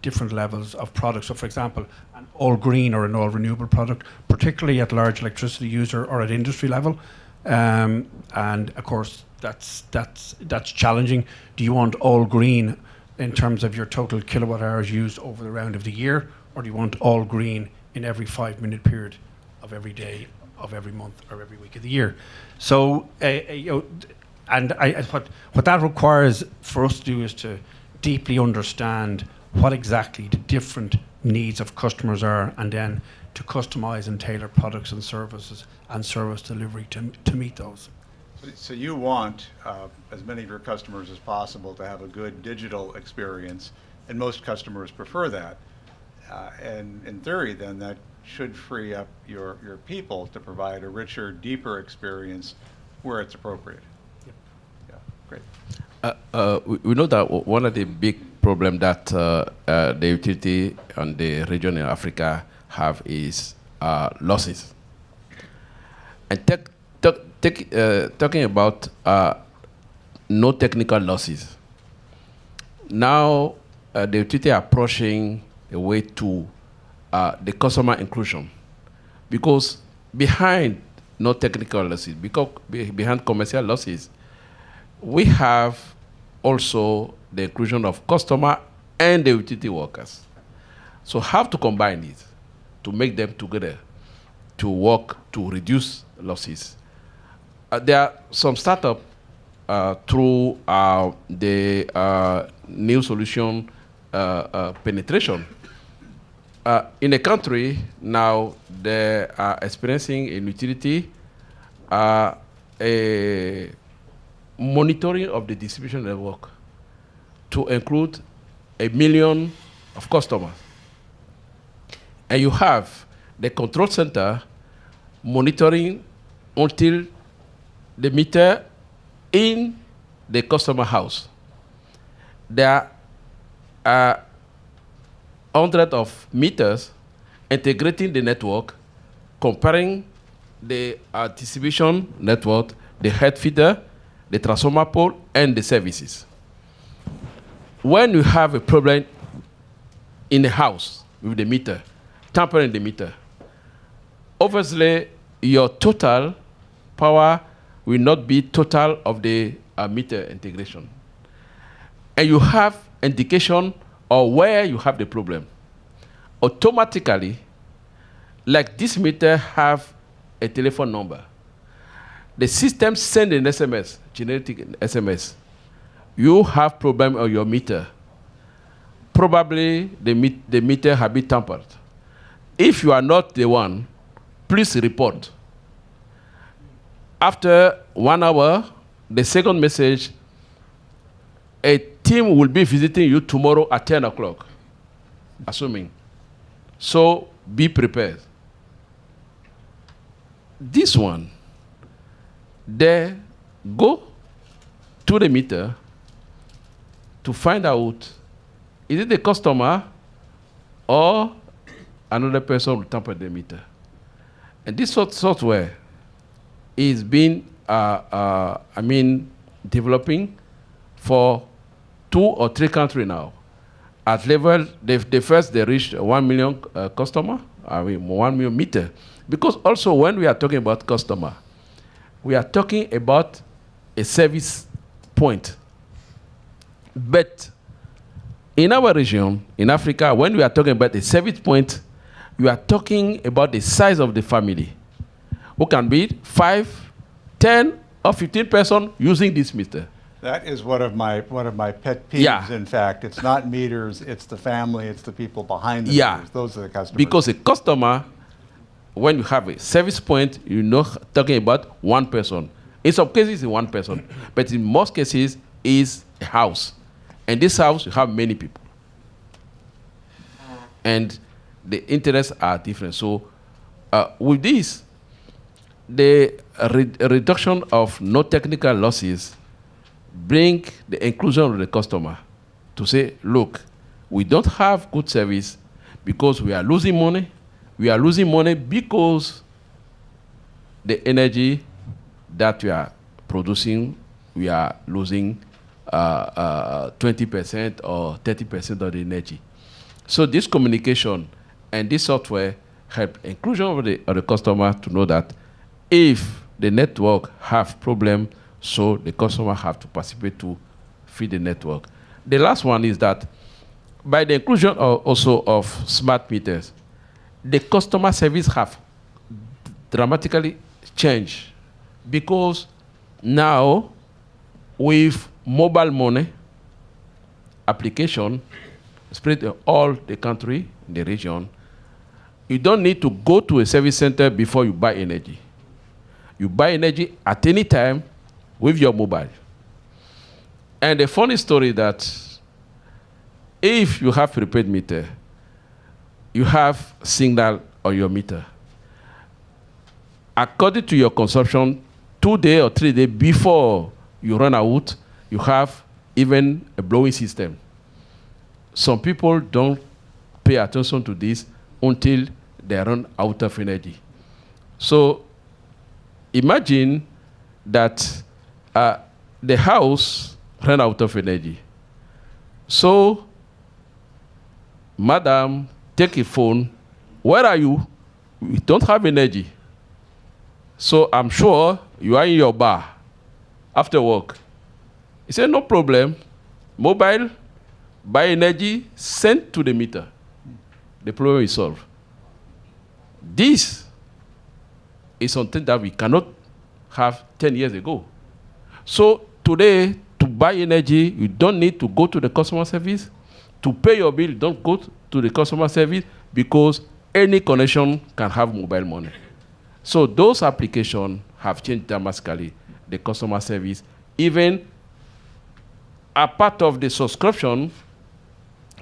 different levels of products. So, for example, an all green or an all renewable product, particularly at large electricity user or at industry level. And of course, that's challenging. Do you want all green in terms of your total kilowatt hours used over the round of the year, or do you want all green in every 5-minute period of every day, of every month, or every week of the year? So, what that requires for us to do is to deeply understand what exactly the different needs of customers are, and then to customize and tailor products and services and service delivery to meet those. So you want as many of your customers as possible to have a good digital experience, and most customers prefer that. And in theory, then, that should free up your people to provide a richer, deeper experience where it's appropriate. Yep. Yeah, great. We know that one of the big problems that the utility and the region in Africa have is losses. And talking about no technical losses. Now, the utility are approaching a way to the customer inclusion, because behind no technical losses, because behind commercial losses, we have also the inclusion of customer and the utility workers. So have to combine it to make them together to work to reduce losses. There are some startups through the new solution penetration. In a country now, they are experiencing in utility a monitoring of the distribution network to include 1 million of customers. And you have the control center monitoring until the meter in the customer house. There are hundreds of meters integrating the network, comparing the distribution network, the head feeder, the transformer pole, and the services. When you have a problem in the house with the meter, tampering the meter, obviously your total power will not be total of the meter integration. And you have indication of where you have the problem. Automatically, like this meter have a telephone number, the system send an SMS, genetic SMS. You have problem on your meter. Probably the meter have been tampered. If you are not the one, please report. After 1 hour, the second message, a team will be visiting you tomorrow at 10 o'clock, assuming. So be prepared. This one, they go to the meter to find out, is it the customer or another person who tampered the meter? And this software is being, developing for 2 or 3 countries now. At level, they reached 1 million customer, 1 million meter. Because also when we are talking about customer, we are talking about a service point. But in our region, in Africa, when we are talking about a service point, we are talking about the size of the family, who can be 5, 10, or 15 persons using this meter. That is one of my pet peeves. Yeah. In fact, it's not meters; it's the family, it's the people behind the Yeah. meters. Those are the customers. Because a customer, when you have a service point, you're not talking about one person. In some cases, it's one person, but in most cases, it's a house In this house, you have many people. And the interests are different. So with this, the reduction of no technical losses bring the inclusion of the customer to say, look, we don't have good service because we are losing money. We are losing money because the energy that we are producing, we are losing 20% or 30% of the energy. So this communication and this software help inclusion of the customer to know that if the network have problem, so the customer have to participate to feed the network. The last one is that by the inclusion also of smart meters, the customer service have dramatically changed because now with mobile money application spread in all the country, in the region, you don't need to go to a service center before you buy energy. You buy energy at any time with your mobile. And the funny story that if you have prepaid meter, you have signal on your meter. According to your consumption, 2 days or 3 days before you run out, you have even a blowing system. Some people don't pay attention to this until they run out of energy. So imagine that the house ran out of energy. So, madam, take a phone. Where are you? We don't have energy. So I'm sure you are in your bar after work. He said, no problem. Mobile, buy energy, send to the meter. The problem is solved. This is something that we cannot have 10 years ago. So today, to buy energy, you don't need to go to the customer service. To pay your bill, don't go to the customer service because any connection can have mobile money. So those applications have changed dramatically the customer service. Even a part of the subscription,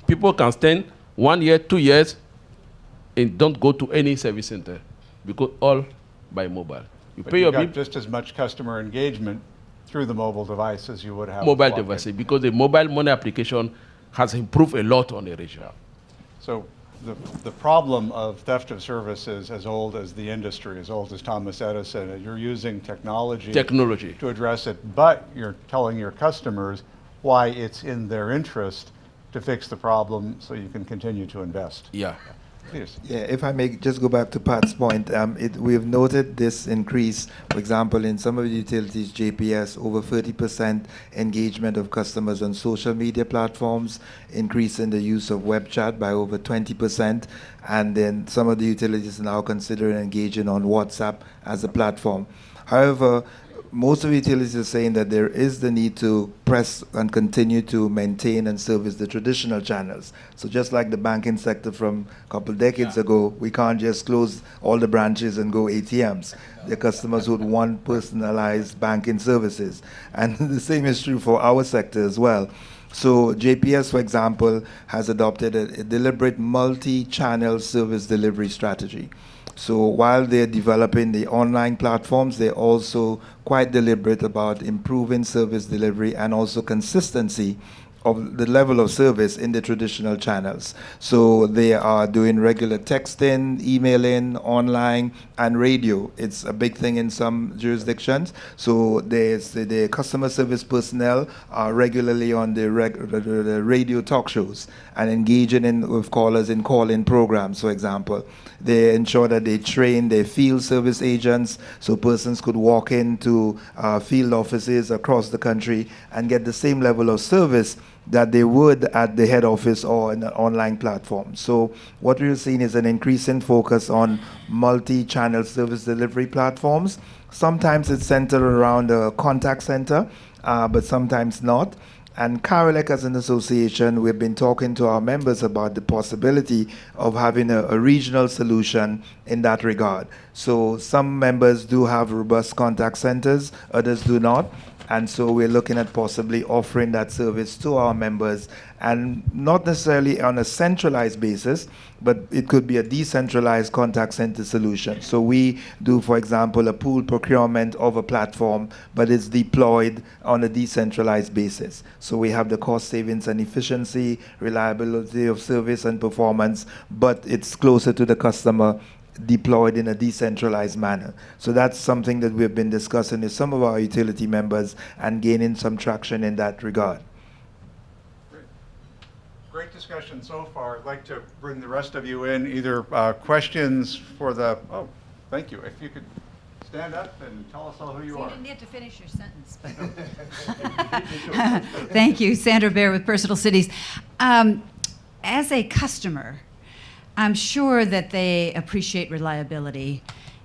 people can spend 1 year, 2 years, and don't go to any service center because all by mobile. You But pay you your got bill. just as much customer engagement through the mobile device as you would have. Mobile with devices, walk-in. because the mobile money application has improved a lot on the region. So the problem of theft of service is as old as the industry, as old as Thomas Edison. You're using technology to address it, but you're telling your customers why it's in their interest to fix the problem so you can continue to invest. Yeah. Yes. Yeah, if I may just go back to Pat's point, we've noted this increase, for example, in some of the utilities, JPS, over 30% engagement of customers on social media platforms, increase in the use of web chat by over 20%, and then some of the utilities are now considering engaging on WhatsApp as a platform. However, most of the utilities are saying that there is the need to press and continue to maintain and service the traditional channels. So just like the banking sector from a couple decades ago, we can't just close all the branches and go ATMs. The customers would want personalized banking services. And the same is true for our sector as well. So JPS, for example, has adopted a deliberate multi-channel service delivery strategy. So while they're developing the online platforms, they're also quite deliberate about improving service delivery and also consistency of the level of service in the traditional channels. So they are doing regular texting, emailing, online, and radio. It's a big thing in some jurisdictions. So the customer service personnel are regularly on the radio talk shows and engaging with callers in call-in programs, for example. They ensure that they train their field service agents so persons could walk into field offices across the country and get the same level of service that they would at the head office or in an online platform. So what we're seeing is an increasing focus on multi-channel service delivery platforms. Sometimes it's centered around a contact center, but sometimes not. And Carolec as an association, we've been talking to our members about the possibility of having a regional solution in that regard. So some members do have robust contact centers, others do not. And so we're looking at possibly offering that service to our members, and not necessarily on a centralized basis, but it could be a decentralized contact center solution. So we do, for example, a pool procurement of a platform, but it's deployed on a decentralized basis. So we have the cost savings and efficiency, reliability of service and performance, but it's closer to the customer, deployed in a decentralized manner. So that's something that we've been discussing with some of our utility members and gaining some traction in that regard. Great discussion so far. I'd like to bring the rest of you in, either questions for the, oh, thank you. If you could stand up and tell us all who you So are. you didn't get to finish your sentence. But thank you, Sandra Bear with Personal Cities. As a customer, I'm sure that they appreciate reliability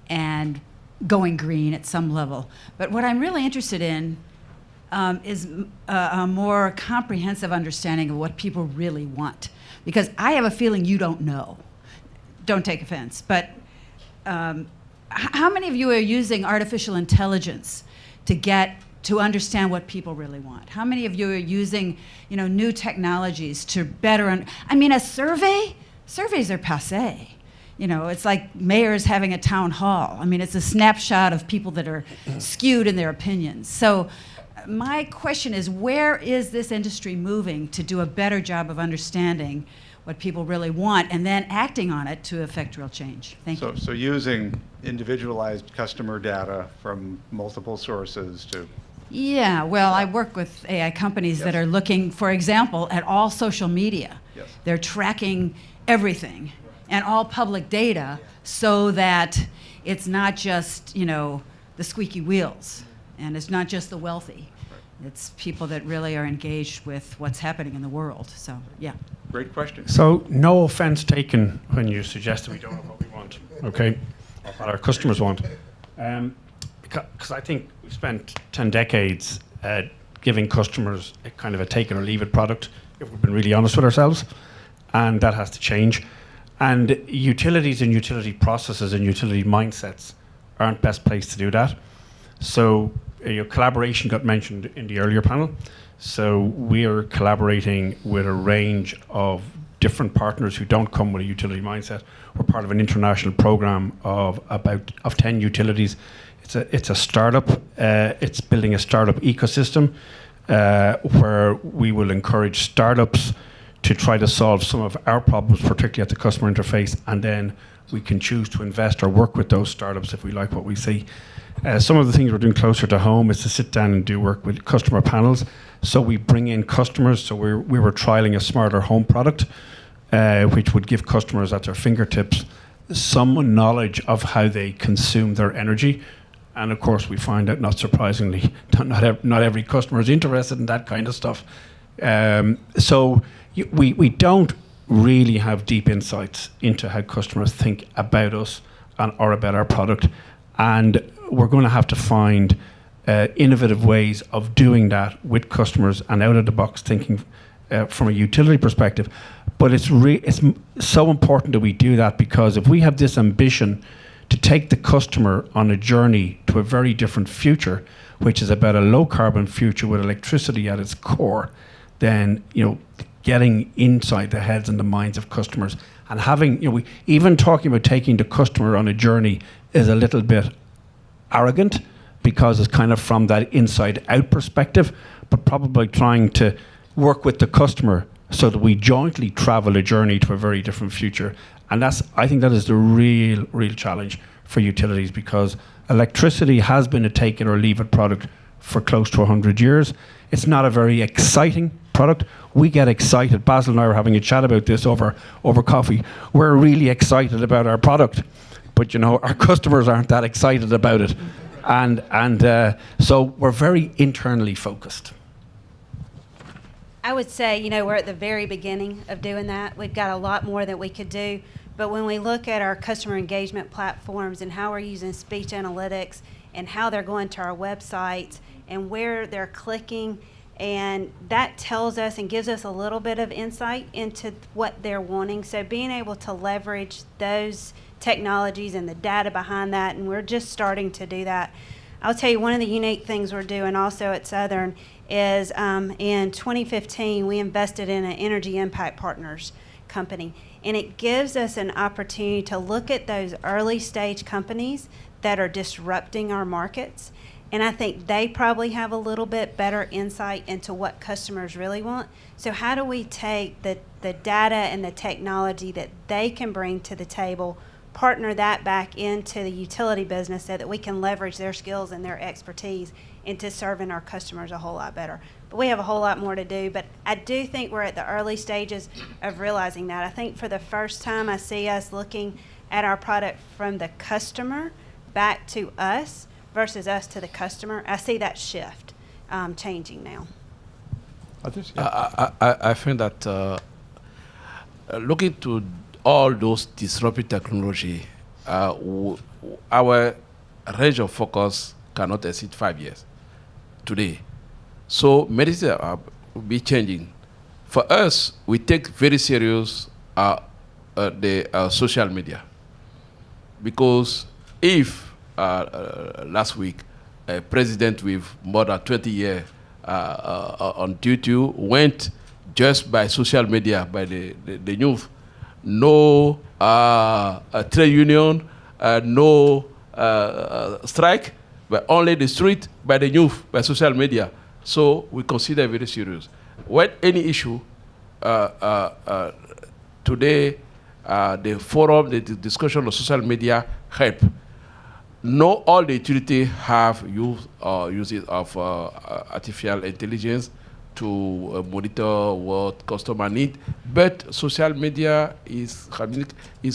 and going green at some level. But what I'm really interested in is a more comprehensive understanding of what people really want. Because I have a feeling you don't know. Don't take offense. But how many of you are using artificial intelligence to understand what people really want? How many of you are using, new technologies to better a survey? Surveys are passé. It's like mayors having a town hall. It's a snapshot of people that are skewed in their opinions. So my question is, where is this industry moving to do a better job of understanding what people really want and then acting on it to affect real change? Thank you. So using individualized customer data from multiple sources to... Yeah, well, I work with AI companies that are looking, for example, at all social media. Yes. They're tracking everything and all public data so that it's not just, the squeaky wheels, and it's not just the wealthy. It's people that really are engaged with what's happening in the world. So, yeah. Great question. So no offense taken when you suggest that we don't know what we want, okay, or what our customers want. Because I think we've spent 10 decades giving customers a kind of a take it or leave it product, if we've been really honest with ourselves, and that has to change. And utilities and utility processes and utility mindsets aren't best placed to do that. So your collaboration got mentioned in the earlier panel. So we are collaborating with a range of different partners who don't come with a utility mindset. We're part of an international program of 10 utilities. It's a startup. It's building a startup ecosystem where we will encourage startups to try to solve some of our problems, particularly at the customer interface, and then we can choose to invest or work with those startups if we like what we see. Some of the things we're doing closer to home is to sit down and do work with customer panels. So we bring in customers. So we were trialing a smarter home product, which would give customers at their fingertips some knowledge of how they consume their energy. And of course, we find out, not surprisingly, not every customer is interested in that kind of stuff. So we don't really have deep insights into how customers think about us or about our product. And we're going to have to find innovative ways of doing that with customers and out of the box thinking from a utility perspective. But it's so important that we do that, because if we have this ambition to take the customer on a journey to a very different future, which is about a low carbon future with electricity at its core, then getting inside the heads and the minds of customers and having, even talking about taking the customer on a journey is a little bit arrogant, because it's kind of from that inside out perspective, but probably trying to work with the customer so that we jointly travel a journey to a very different future. And I think that is the real challenge for utilities, because electricity has been a take it or leave it product for close to 100 years. It's not a very exciting product. We get excited. Basil and I were having a chat about this over coffee. We're really excited about our product, but our customers aren't that excited about it. And so we're very internally focused. I would say, we're at the very beginning of doing that. We've got a lot more that we could do. But when we look at our customer engagement platforms and how we're using speech analytics and how they're going to our websites and where they're clicking, and that tells us and gives us a little bit of insight into what they're wanting. So being able to leverage those technologies and the data behind that, and we're just starting to do that. I'll tell you one of the unique things we're doing also at Southern is in 2015 we invested in an Energy Impact Partners company, and it gives us an opportunity to look at those early stage companies that are disrupting our markets. And I think they probably have a little bit better insight into what customers really want. So how do we take the data and the technology that they can bring to the table, partner that back into the utility business so that we can leverage their skills and their expertise into serving our customers a whole lot better. But we have a whole lot more to do. But I do think we're at the early stages of realizing that. I think for the first time I see us looking at our product from the customer back to us versus us to the customer. I see that shift changing now. Others? I think that looking to all those disruptive technology, our range of focus cannot exceed 5 years today. So medicine will be changing. For us, we take very serious the social media, because if last week, a president with more than 20 years on duty went just by social media, by the youth, no trade union, no strike, but only the street by the youth, by social media. So we consider very serious. When any issue, today, the forum, the discussion of social media help. Not all the utility have uses of artificial intelligence to monitor what customer need, but social media is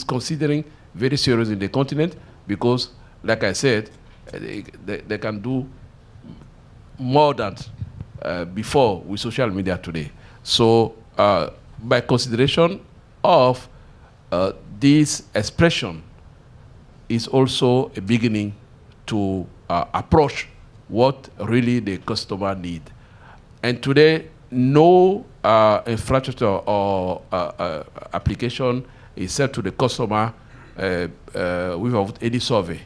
considering very serious in the continent, because, like I said, they can do more than before with social media today. So by consideration of this expression is also a beginning to approach what really the customer need. And today, no infrastructure or application is sent to the customer without any survey.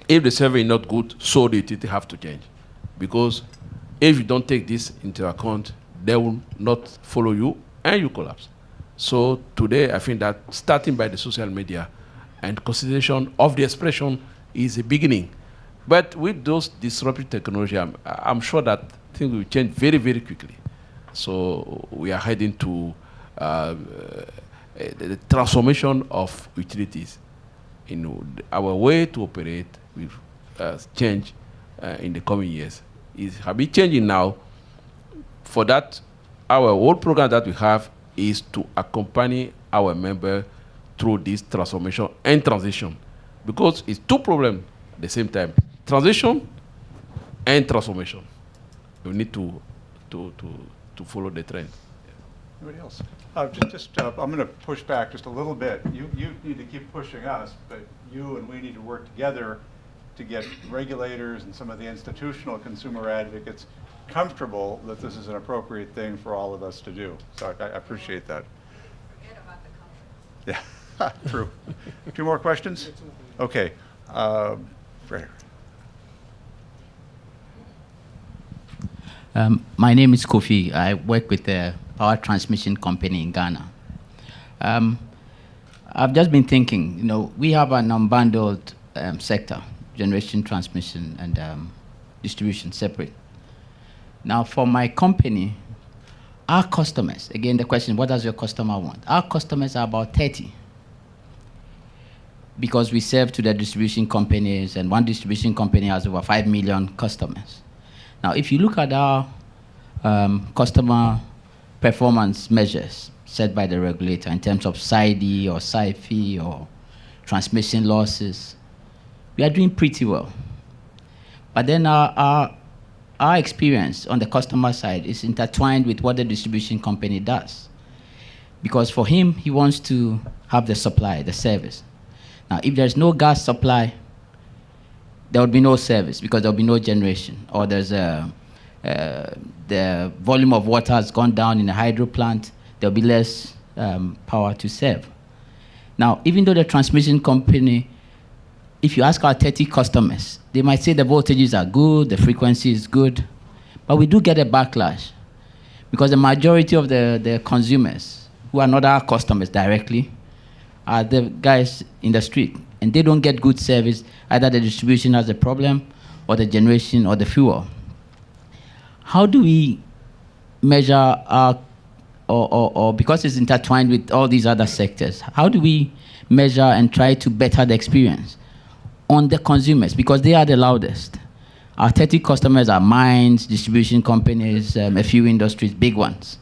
If the survey is not good, so the utility have to change. Because if you don't take this into account, they will not follow you and you collapse. So today, I think that starting by the social media and consideration of the expression is a beginning. But with those disruptive technology, I'm sure that things will change very, very quickly. So we are heading to the transformation of utilities. Our way to operate will change in the coming years. It has been changing now. For that, our whole program that we have is to accompany our member through this transformation and transition, because it's two problems at the same time: transition and transformation. We need to follow the trend. Anybody else? I'm going to push back just a little bit. You need to keep pushing us, but you and we need to work together to get regulators and some of the institutional consumer advocates comfortable that this is an appropriate thing for all of us to do. So I appreciate that. Forget about the conference. Yeah, true. 2 more questions? Okay. Right. My name is Kofi. I work with a power transmission company in Ghana. I've just been thinking, we have an unbundled sector, generation, transmission, and distribution separate. Now, for my company, our customers, again, the question, what does your customer want? Our customers are about 30, because we serve to the distribution companies, and one distribution company has over 5 million customers. Now, if you look at our customer performance measures set by the regulator in terms of SID or SIFI or transmission losses, we are doing pretty well. But then our experience on the customer side is intertwined with what the distribution company does. Because for him, he wants to have the supply, the service. Now, if there's no gas supply, there would be no service, because there will be no generation, or there's the volume of water has gone down in a hydro plant, there will be less power to serve. Now, even though the transmission company if you ask our 30 customers, they might say the voltages are good, the frequency is good, but we do get a backlash because the majority of the consumers who are not our customers directly are the guys in the street, and they don't get good service. Either the distribution has a problem, or the generation, or the fuel. How do we measure our, or because it's intertwined with all these other sectors, how do we measure and try to better the experience on the consumers? Because they are the loudest. Our 30 customers are mines, distribution companies, a few industries, big ones.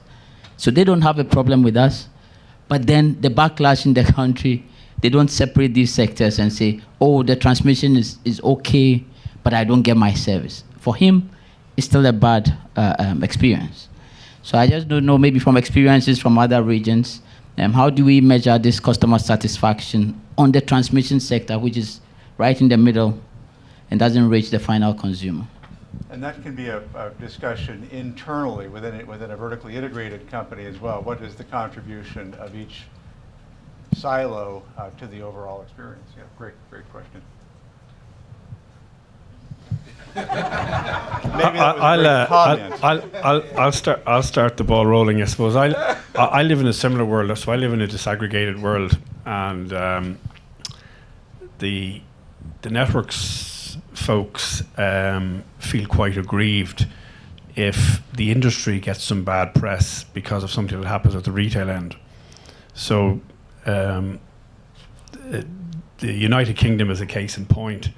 So they don't have a problem with us. But then the backlash in the country, they don't separate these sectors and say, oh, the transmission is okay, but I don't get my service. For him, it's still a bad experience. So I just don't know, maybe from experiences from other regions, how do we measure this customer satisfaction on the transmission sector, which is right in the middle and doesn't reach the final consumer? And that can be a discussion internally within a vertically integrated company as well. What is the contribution of each silo to the overall experience? Yeah, great question. Maybe that was a great comment. I'll start the ball rolling, I suppose. I live in a similar world, so I live in a disaggregated world, and the networks folks feel quite aggrieved if the industry gets some bad press because of something that happens at the retail end. So the United Kingdom is a case in point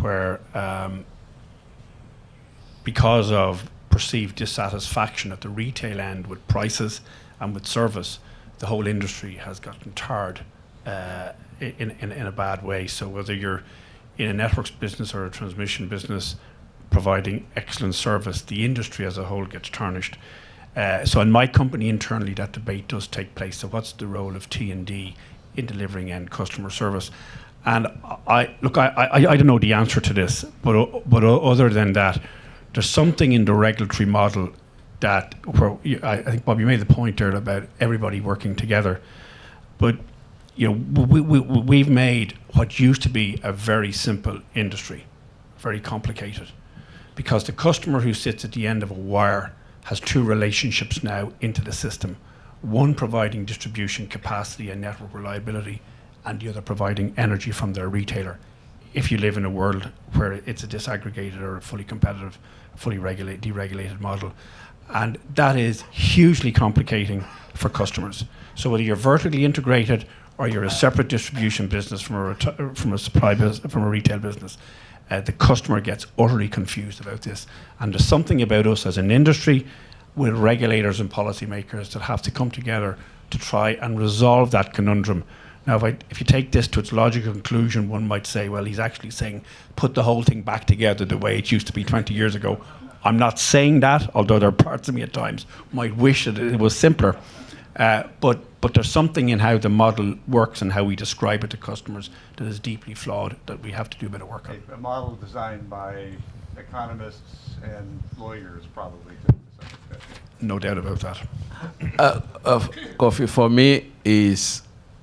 where because of perceived dissatisfaction at the retail end with prices and with service, the whole industry has gotten tarred in a bad way. So whether you're in a networks business or a transmission business providing excellent service, the industry as a whole gets tarnished. So in my company internally, that debate does take place. So what's the role of T&D in delivering end customer service? And I don't know the answer to this, but other than that, there's something in the regulatory model that, where I think, Bob, you made the point there about everybody working together. But we've made what used to be a very simple industry very complicated, because the customer who sits at the end of a wire has two relationships now into the system, one providing distribution capacity and network reliability, and the other providing energy from their retailer. If you live in a world where it's a disaggregated or a fully competitive, fully deregulated model. And that is hugely complicating for customers. So whether you're vertically integrated or you're a separate distribution business from a retail business, the customer gets utterly confused about this. And there's something about us as an industry with regulators and policymakers that have to come together to try and resolve that conundrum. Now, if you take this to its logical conclusion, one might say, well, he's actually saying, put the whole thing back together the way it used to be 20 years ago. I'm not saying that, although there are parts of me at times might wish that it was simpler. But there's something in how the model works and how we describe it to customers that is deeply flawed, that we have to do a bit of work on. A model designed by economists and lawyers, probably, to some extent. No doubt about that. Coffee for me is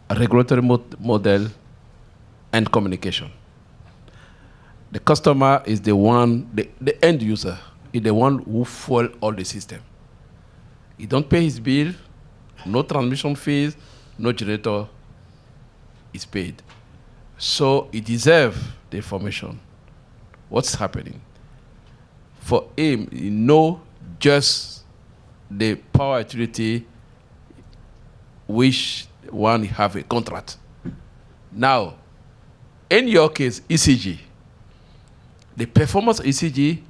a regulatory model and communication. The customer is the one, the end user is the one who fuel all the system. He don't pay his bill, no transmission fees, no generator is paid. So he deserves the information, what's happening. For him, he know just the power utility which one have a contract. Now, in your case, ECG, the performance ECG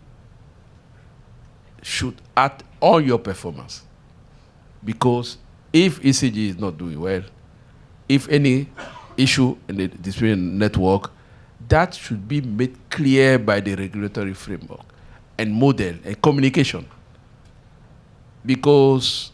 should add on your performance. Because if ECG is not doing well, if any issue in the distribution network, that should be made clear by the regulatory framework and model and communication. Because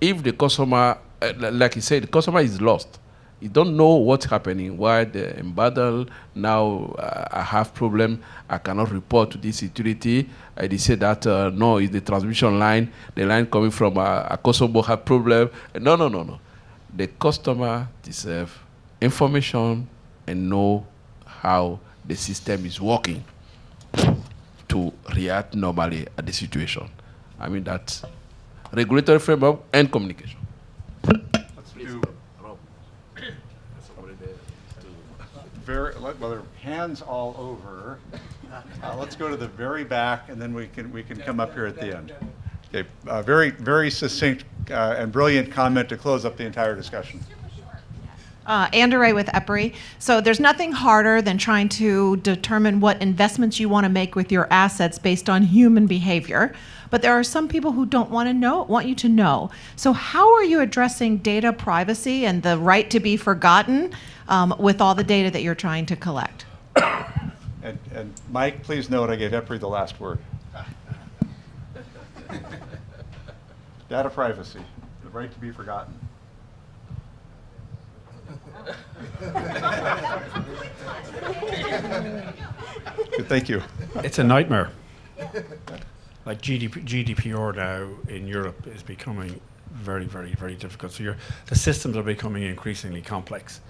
if the customer, like you said, the customer is lost. You don't know what's happening, why the embattled, now I have problem, I cannot report to this utility. They say that, no, it's the transmission line, the line coming from a Kosovo have problem. No. The customer deserves information and know how the system is working to react normally at the situation. I mean, that's regulatory framework and communication. Let's do well, there are hands all over. Let's go to the very back, and then we can come up here at the end. Okay, very succinct and brilliant comment to close up the entire discussion. Andrew Ray with EPRI. So there's nothing harder than trying to determine what investments you want to make with your assets based on human behavior. But there are some people who don't want you to know. So how are you addressing data privacy and the right to be forgotten with all the data that you're trying to collect? And Mike, please note I gave EPRI the last word. Data privacy, the right to be forgotten. Good, thank you. It's a nightmare. Like GDPR now in Europe is becoming very, very, very difficult. So the systems are becoming increasingly complex,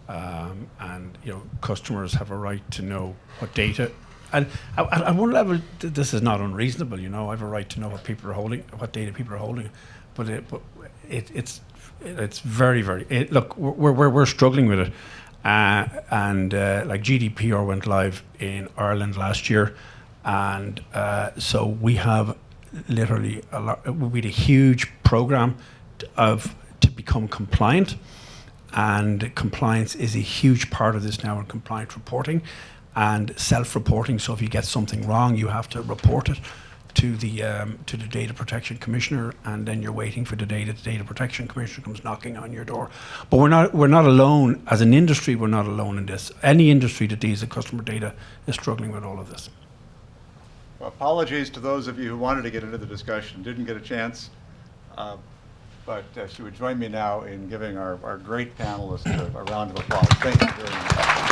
and customers have a right to know what data. And at one level, this is not unreasonable. I have a right to know what people are holding, what data people are holding, but it's very, very. Look, we're struggling with it, and like GDPR went live in Ireland last year, and so we have literally we had a huge program to become compliant, and compliance is a huge part of this now in compliant reporting and self-reporting. So if you get something wrong, you have to report it to the Data Protection Commissioner, and then you're waiting for the Data Protection Commissioner comes knocking on your door. But we're not alone as an industry. We're not alone in this. Any industry that deals with customer data is struggling with all of this. Well, apologies to those of you who wanted to get into the discussion, didn't get a chance. But if you would join me now in giving our great panelists a round of applause. Thank you very much.